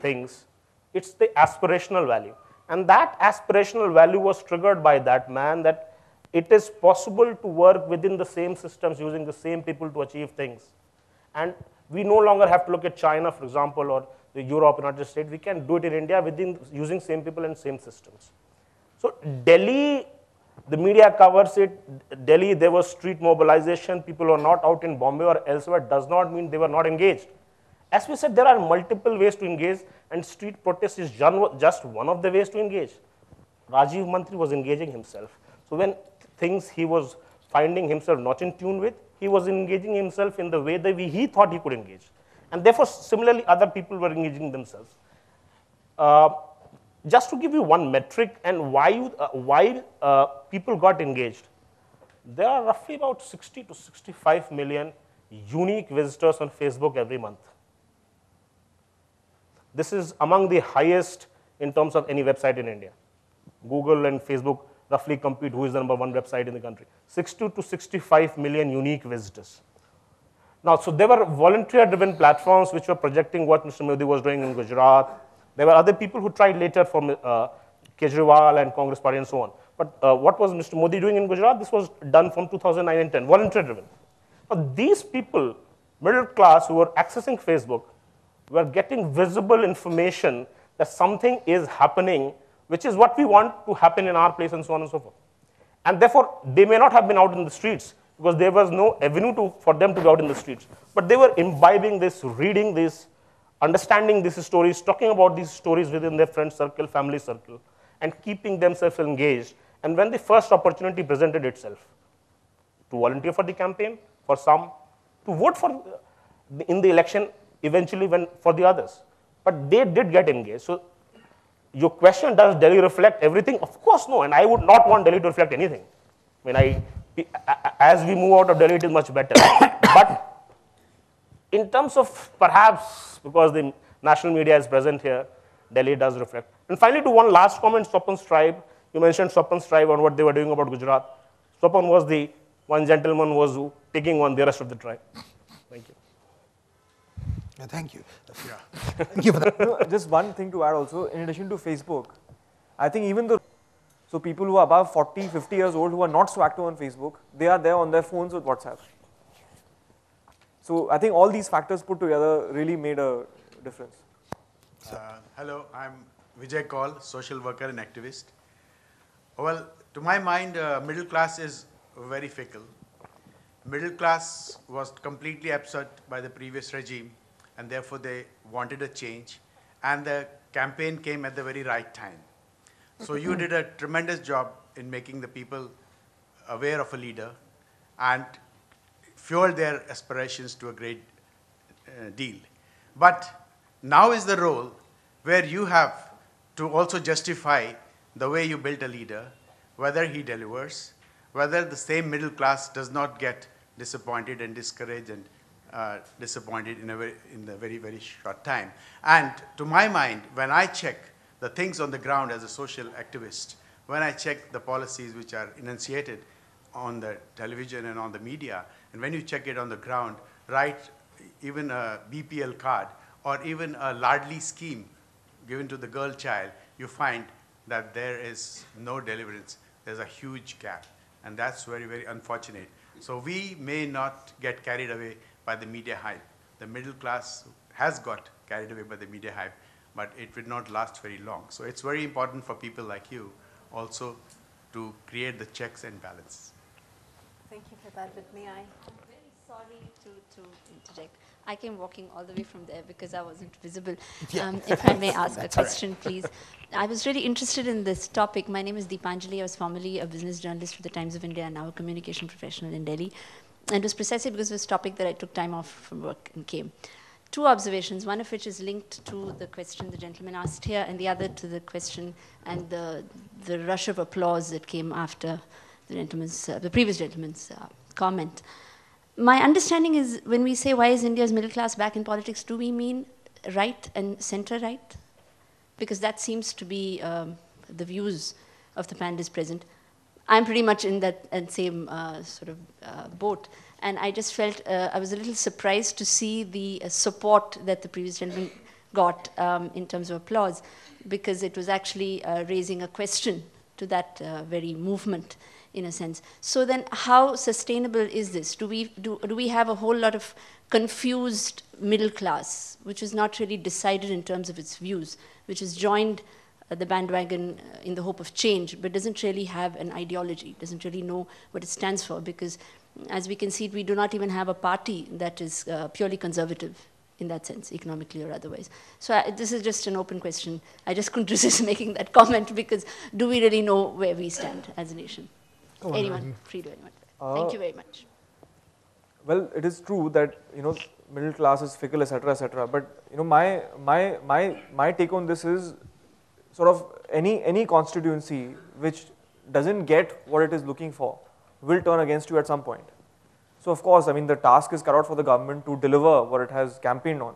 things, it's the aspirational value. And that aspirational value was triggered by that man, that it is possible to work within the same systems using the same people to achieve things. And we no longer have to look at China, for example, or the Europe, United States. We can do it in India within using same people and same systems. So Delhi, the media covers it. Delhi, there was street mobilization. People were not out in Bombay or elsewhere. Does not mean they were not engaged. As we said, there are multiple ways to engage, and street protest is just one of the ways to engage. Rajiv Mantri was engaging himself. So when things he was finding himself not in tune with, he was engaging himself in the way that he thought he could engage. And therefore, similarly, other people were engaging themselves. Just to give you one metric and why people got engaged, there are roughly about 60 to 65 million unique visitors on Facebook every month. This is among the highest in terms of any website in India. Google and Facebook roughly compete who is the number one website in the country. 60 to 65 million unique visitors. Now, so there were volunteer-driven platforms which were projecting what Mr. Modi was doing in Gujarat. There were other people who tried later from Kejriwal and Congress Party and so on. But what was Mr. Modi doing in Gujarat? This was done from 2009 and 10, volunteer-driven. But these people, middle class, who were accessing Facebook, were getting visible information that something is happening, which is what we want to happen in our place and so on and so forth. And therefore, they may not have been out in the streets because there was no avenue for them to be out in the streets. But they were imbibing this, reading this, understanding these stories, talking about these stories within their friend circle, family circle, and keeping themselves engaged. And when the first opportunity presented itself, to volunteer for the campaign, for some, to vote for in the election, eventually for the others. But they did get engaged. So your question, does Delhi reflect everything? Of course no, and I would not want Delhi to reflect anything. I mean, as we move out of Delhi, it is much better. But in terms of perhaps, because the national media is present here, Delhi does reflect. And finally, to one last comment, Swapan's tribe. You mentioned Swapan's tribe and what they were doing about Gujarat. Swapan was the one gentleman who was taking on the rest of the tribe. Thank you. Yeah, thank you. Yeah. Thank you for that. Just one thing to add also, in addition to Facebook, I think even so people who are above 40, 50 years old who are not so active on Facebook, they are there on their phones with WhatsApp. So I think all these factors put together really made a difference. Hello, I'm Vijay Kaul, social worker and activist. Well, to my mind, middle class is very fickle. Middle class was completely upset by the previous regime, and therefore they wanted a change, and the campaign came at the very right time. So you did a tremendous job in making the people aware of a leader and fueled their aspirations to a great deal. But now is the role where you have to also justify the way you built a leader, whether he delivers, whether the same middle class does not get disappointed and discouraged and disappointed in a very, very short time. And to my mind, when I check the things on the ground as a social activist, when I check the policies which are enunciated on the television and on the media, and when you check it on the ground, right, even a BPL card or even a Ladli scheme given to the girl child, you find that there is no deliverance. There's a huge gap, and that's very, very unfortunate. So we may not get carried away by the media hype. The middle class has got carried away by the media hype, but it will not last very long. So it's very important for people like you also to create the checks and balances. Thank you for that, but may I? I'm very sorry to interject. I came walking all the way from there because I wasn't visible. If I may ask a question, please. I was really interested in this topic. My name is Deepanjali. I was formerly a business journalist for the Times of India and now a communication professional in Delhi. And it was precisely because of this topic that I took time off from work and came. two observations, one of which is linked to the question the gentleman asked here, and the other to the question and the rush of applause that came after the previous gentleman's comment. My understanding is when we say why is India's middle class back in politics, do we mean right and center right? Because that seems to be the views of the panelists present. I'm pretty much in that same sort of boat. And I just felt, I was a little surprised to see the support that the previous gentleman got in terms of applause, because it was actually raising a question to that very movement, in a sense. So then how sustainable is this? Do we have a whole lot of confused middle class, which is not really decided in terms of its views, which has joined the bandwagon in the hope of change, but doesn't really have an ideology, doesn't really know what it stands for, because as we can see, we do not even have a party that is purely conservative in that sense, economically or otherwise. So this is just an open question. I just couldn't resist making that comment, because do we really know where we stand as a nation? Anyone, free to anyone. Thank you very much. Well, it is true that, middle class is fickle, etc., etc. But, my take on this is sort of any constituency which doesn't get what it is looking for will turn against you at some point. So of course, I mean, the task is cut out for the government to deliver what it has campaigned on,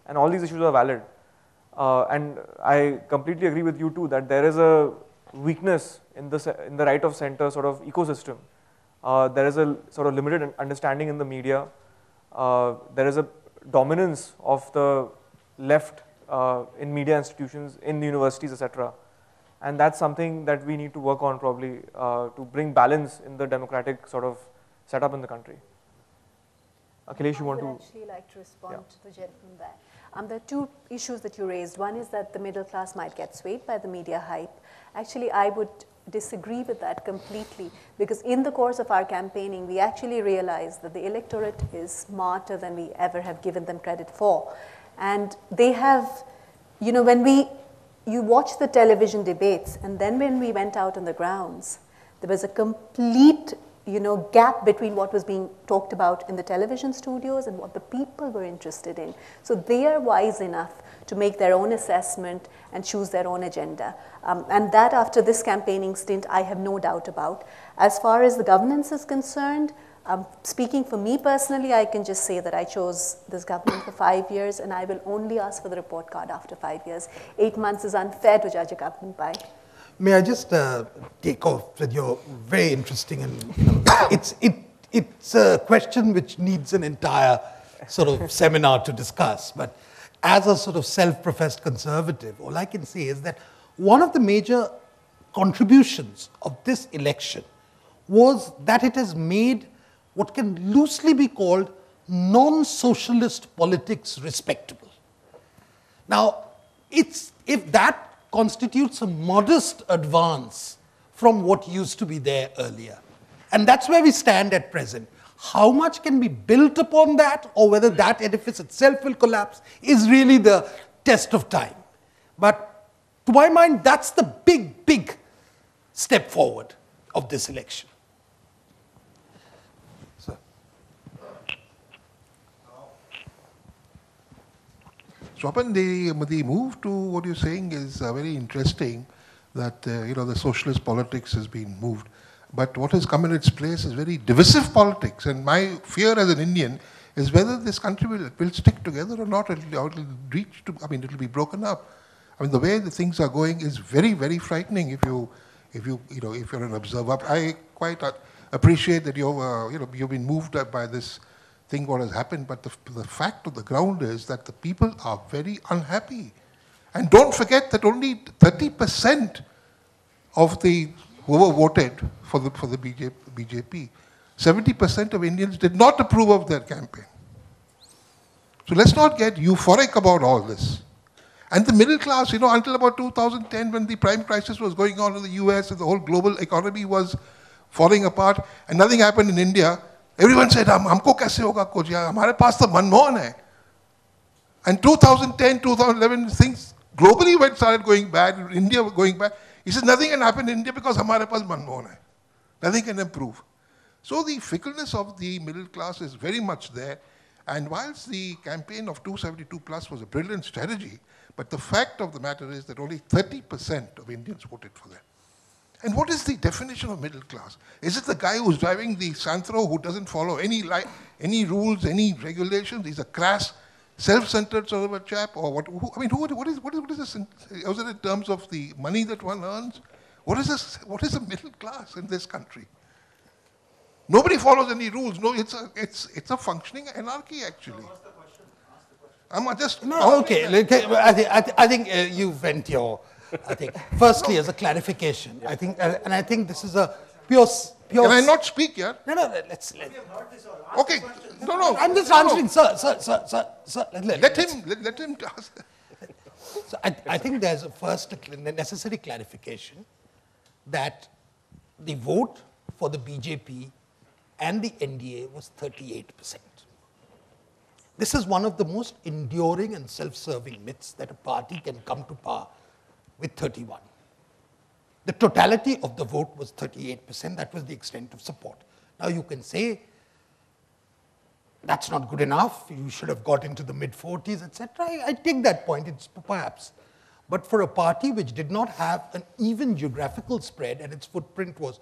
and all these issues are valid. And I completely agree with you too that there is a weakness in the right of center sort of ecosystem. There is a sort of limited understanding in the media. There is a dominance of the left in media institutions, in universities, etc. And that's something that we need to work on probably to bring balance in the democratic sort of setup in the country. Akhilesh, you want to? I would actually like to respond to the gentleman there. There are two issues that you raised. One is that the middle class might get swayed by the media hype. Actually, I would disagree with that completely, because in the course of our campaigning, we actually realized that the electorate is smarter than we ever have given them credit for. And they have, when you watch the television debates, and then when we went out on the grounds, there was a complete gap between what was being talked about in the television studios and what the people were interested in. So they are wise enough to make their own assessment and choose their own agenda. And that, after this campaigning stint, I have no doubt about. As far as the governance is concerned, speaking for me personally, I can just say that I chose this government for 5 years, and I will only ask for the report card after 5 years. 8 months is unfair to judge a government by. May I just take off with your very interesting and it's a question which needs an entire sort of seminar to discuss. But as a sort of self-professed conservative, all I can say is that one of the major contributions of this election was that it has made what can loosely be called non-socialist politics respectable. Now, if that constitutes a modest advance from what used to be there earlier. And that's where we stand at present. How much can be built upon that, or whether that edifice itself will collapse, is really the test of time. But to my mind, that's the big step forward of this election. Swapan, the move to what you're saying is very interesting, that the socialist politics has been moved. But what has come in its place is very divisive politics. And my fear as an Indian is whether this country will stick together or not. It'll be broken up. I mean, the way the things are going is very, very frightening if you're an observer. I quite appreciate that you've been moved by this thing what has happened, but the fact of the ground is that the people are very unhappy. And don't forget that only 30% of whoever voted for the BJP, 70% of Indians did not approve of their campaign. So let's not get euphoric about all this. And the middle class, until about 2010, when the prime crisis was going on in the US and the whole global economy was falling apart and nothing happened in India, everyone said, "Humko kaise hoga kuch? Hamare paas to Manmohan hai." And 2010, 2011, things globally started going bad, India going bad. He says, nothing can happen in India because hamare paas Manmohan hai. Nothing can improve. So the fickleness of the middle class is very much there. And whilst the campaign of 272 plus was a brilliant strategy, but the fact of the matter is that only 30% of Indians voted for them. And what is the definition of middle class? Is it the guy who's driving the Santro who doesn't follow any rules, any regulations? He's a crass, self-centered sort of a chap, or what? What is this? Is it in terms of the money that one earns? What is this? What is a middle class in this country? Nobody follows any rules. No, it's a functioning anarchy actually. So what's the question? Ask the I'm question. just I think you went your. I think, firstly, as a clarification, I think, and I think this is a pure. Can I not speak yet? No, let's. Okay, no. I'm just answering, sir. Let him ask. So I think there's a necessary clarification that the vote for the BJP and the NDA was 38%. This is one of the most enduring and self-serving myths that a party can come to power with 31. The totality of the vote was 38%. That was the extent of support. Now you can say that's not good enough. You should have got into the mid-40s, etc. I take that point. It's perhaps. But for a party which did not have an even geographical spread and its footprint was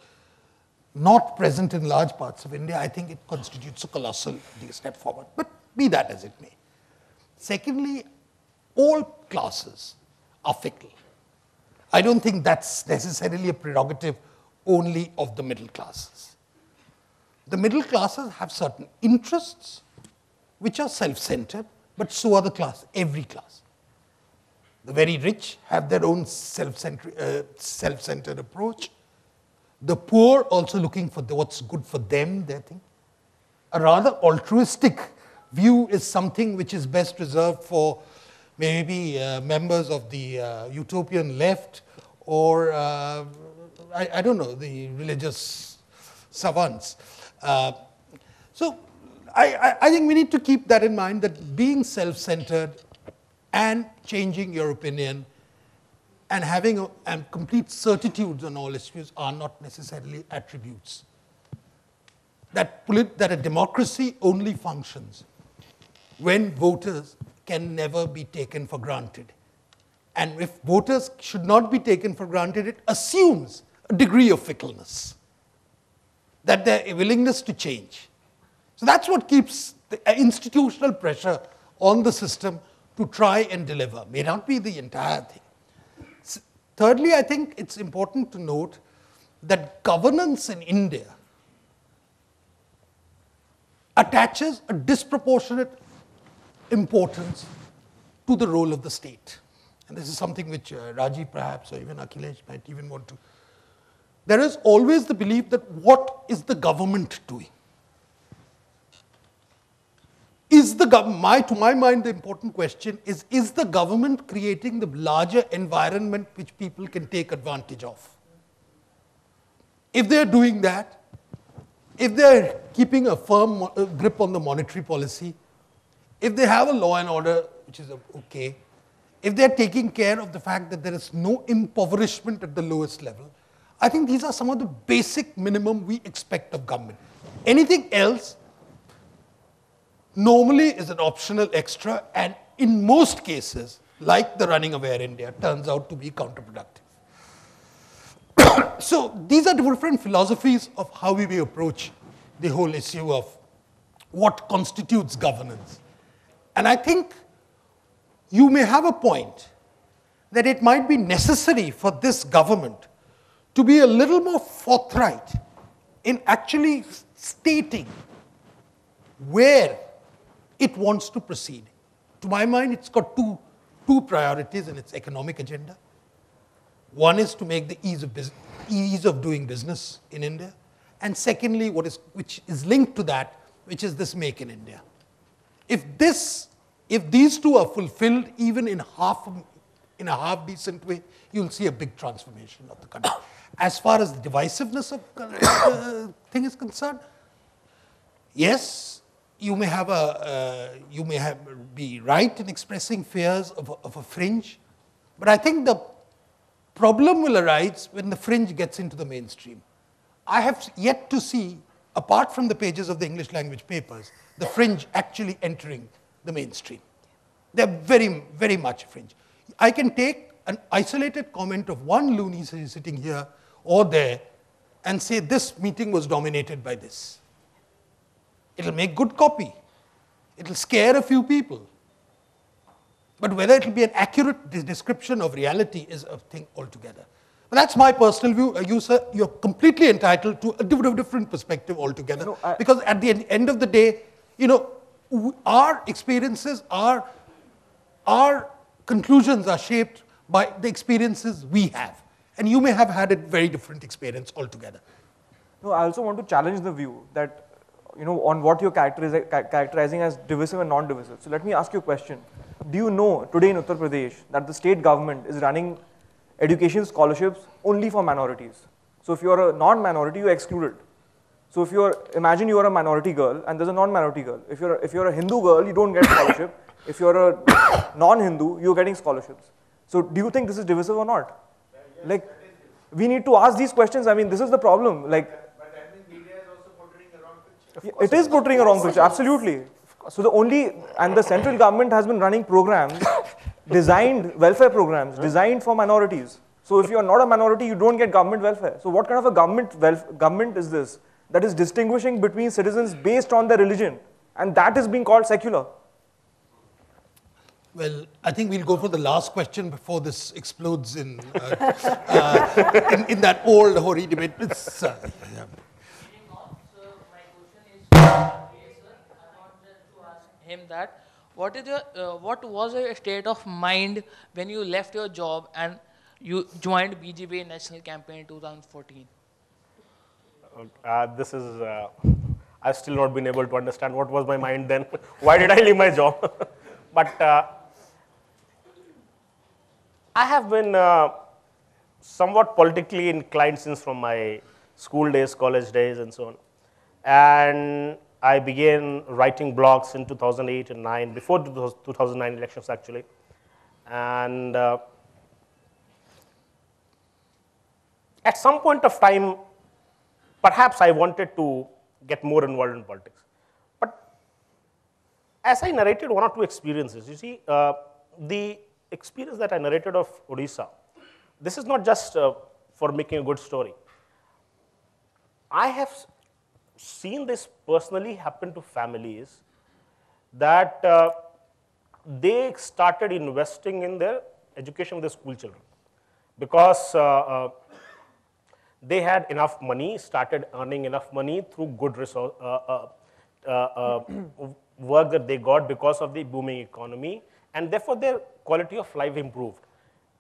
not present in large parts of India, I think it constitutes a colossal step forward. But be that as it may. Secondly, all classes are fickle. I don't think that's necessarily a prerogative only of the middle classes. The middle classes have certain interests which are self-centered, but so are the class, every class. The very rich have their own self-centered approach. The poor also looking for what's good for them, they think. A rather altruistic view is something which is best reserved for maybe members of the utopian left or, I don't know, the religious savants. So I think we need to keep that in mind, that being self-centered and changing your opinion and having a complete certitudes on all issues are not necessarily attributes. That a democracy only functions when voters can never be taken for granted. And if voters should not be taken for granted, it assumes a degree of fickleness, that their willingness to change. So that's what keeps the institutional pressure on the system to try and deliver. May not be the entire thing. Thirdly, I think it's important to note that governance in India attaches a disproportionate importance to the role of the state. And this is something which Raji perhaps, or even Akhilesh might even want to. There is always the belief that what is the government doing? To my mind, the important question is the government creating the larger environment which people can take advantage of? If they're doing that, if they're keeping a firm grip on the monetary policy, if they have a law and order which is okay, if they're taking care of the fact that there is no impoverishment at the lowest level, I think these are some of the basic minimum we expect of government. Anything else normally is an optional extra, and in most cases, like the running of Air India, turns out to be counterproductive. So these are different philosophies of how we may approach the whole issue of what constitutes governance. And I think you may have a point that it might be necessary for this government to be a little more forthright in actually stating where it wants to proceed. To my mind, it's got two priorities in its economic agenda. One is to make the ease of doing business in India, and secondly, which is linked to that, which is this Make in India. If these two are fulfilled even in a half decent way, you'll see a big transformation of the country. As far as the divisiveness of the thing is concerned, yes, you may be right in expressing fears of a fringe, but I think the problem will arise when the fringe gets into the mainstream. I have yet to see apart from the pages of the English language papers, the fringe actually entering the mainstream. They're very, very much fringe. I can take an isolated comment of one loony sitting here or there and say this meeting was dominated by this. It'll make good copy. It'll scare a few people. But whether it'll be an accurate description of reality is a thing altogether. But that's my personal view. You, sir, you're completely entitled to a different perspective altogether. No, because at the end of the day, you know, our experiences, our conclusions are shaped by the experiences we have. And you may have had a very different experience altogether. No, I also want to challenge the view that, you know, on what you're characterizing as divisive and non-divisive. So let me ask you a question. Do you know today in Uttar Pradesh that the state government is running education scholarships only for minorities? So if you're a non-minority, you're excluded. So if imagine you are a minority girl and there's a non-minority girl. If you're a Hindu girl, you don't get scholarship. If you're a non-Hindu, you're getting scholarships. So do you think this is divisive or not? Like, we need to ask these questions. I mean, this is the problem. Like, but that means media is also portraying a wrong picture. It is portraying a wrong picture, absolutely. So the central government has been running programs, welfare programs, designed for minorities. So if you're not a minority, you don't get government welfare. So what kind of a government is this that is distinguishing between citizens based on their religion? And that is being called secular. Well, I think we'll go for the last question before this explodes in that old hoary debate. Him that what was your state of mind when you left your job and you joined BJP National Campaign in 2014? This is I've still not been able to understand what was my mind then. Why did I leave my job? But I have been somewhat politically inclined since from my school days, college days, and so on. And I began writing blogs in 2008 and 9, before 2009 elections actually. And at some point of time, perhaps I wanted to get more involved in politics. But as I narrated one or two experiences, you see, the experience that I narrated of Odisha, this is not just for making a good story. I have seen this personally happen to families that they started investing in their education of their school children because they had enough money, started earning enough money through good resource, work that they got because of the booming economy, and therefore their quality of life improved.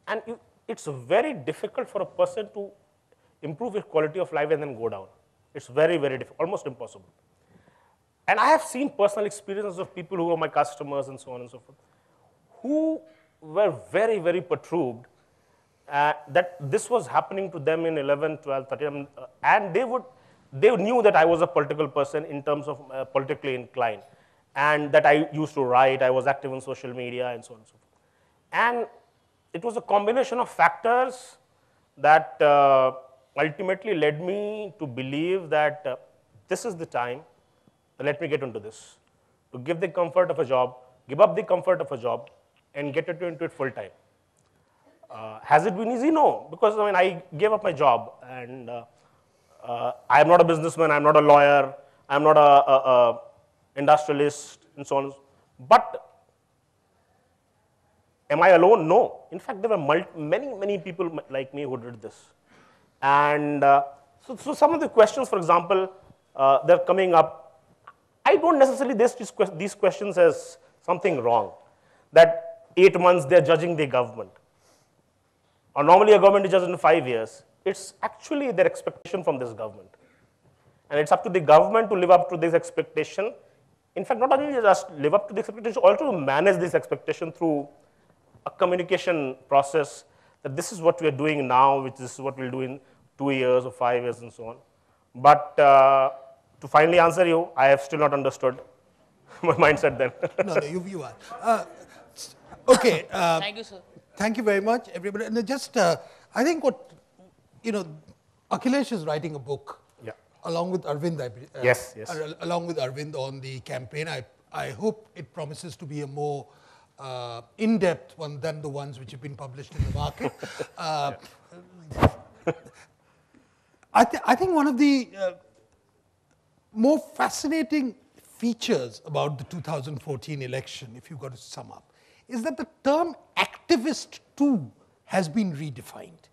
And it's very difficult for a person to improve his quality of life and then go down. It's very, very difficult, almost impossible. And I have seen personal experiences of people who are my customers and so on and so forth, who were very, very perturbed that this was happening to them in 11, 12, 13, and they knew that I was a political person in terms of politically inclined, and that I used to write, I was active on social media, and so on and so forth. And it was a combination of factors that ultimately led me to believe that this is the time, let me get into this, to give the comfort of a job, give up the comfort of a job, and get into it full time. Has it been easy? No, because I mean, I gave up my job, and I am not a businessman, I am not a lawyer, I am not a industrialist, and so on. But am I alone? No. In fact, there were many people like me who did this. And so some of the questions, for example, they're coming up. I don't necessarily these questions as something wrong, that 8 months they're judging the government. Or normally a government is judged in 5 years. It's actually their expectation from this government. And it's up to the government to live up to this expectation. In fact, not only just live up to the expectation, also to manage this expectation through a communication process, that this is what we are doing now, which is what we'll do in 2 years or 5 years and so on. But to finally answer you, I have still not understood my mindset then. No, you are. Okay. Thank you, sir. Thank you very much, everybody. And just, I think what, Akhilesh is writing a book along with Arvind, yes. Along with Arvind on the campaign. I hope it promises to be a more in-depth one than the ones which have been published in the market. I think one of the more fascinating features about the 2014 election, if you've got to sum up, is that the term activist too has been redefined.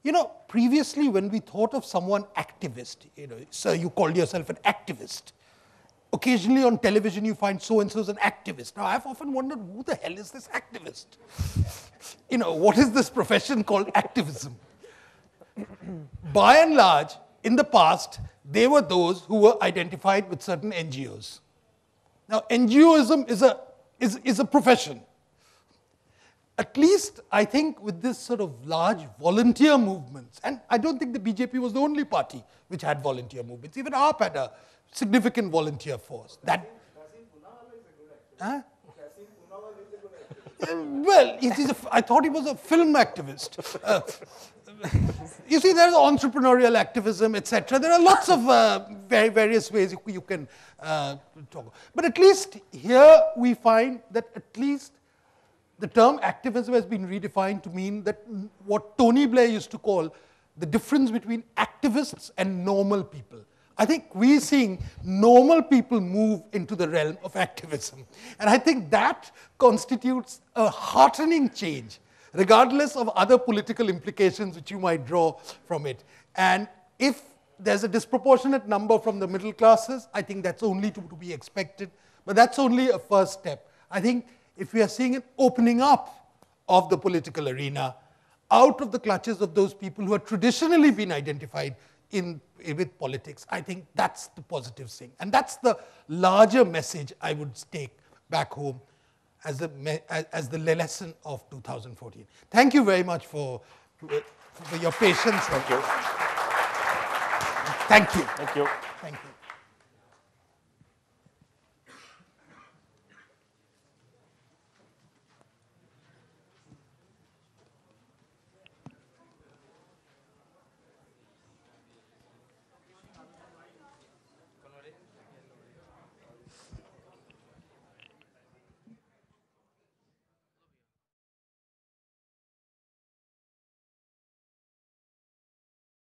You know, previously when we thought of someone activist, you know, sir, you called yourself an activist. Occasionally on television you find so-and-so is an activist. Now I've often wondered, who the hell is this activist? You know, what is this profession called activism? By and large, in the past, they were those who were identified with certain NGOs. Now, NGOism is a profession. At least, I think, with this sort of large volunteer movements, and I don't think the BJP was the only party which had volunteer movements. Even AAP had a significant volunteer force. That, huh? Well, I thought he was a film activist. You see, there's entrepreneurial activism, etc. There are lots of various ways you can talk. But at least here we find that at least the term activism has been redefined to mean that what Tony Blair used to call the difference between activists and normal people. I think we're seeing normal people move into the realm of activism. And I think that constitutes a heartening change, regardless of other political implications which you might draw from it. And if there's a disproportionate number from the middle classes, I think that's only to be expected. But that's only a first step. I think if we are seeing an opening up of the political arena out of the clutches of those people who have traditionally been identified with politics, I think that's the positive thing. And that's the larger message I would take back home as the lesson of 2014. Thank you very much for your patience. Thank you. Thank you. Thank you. Thank you.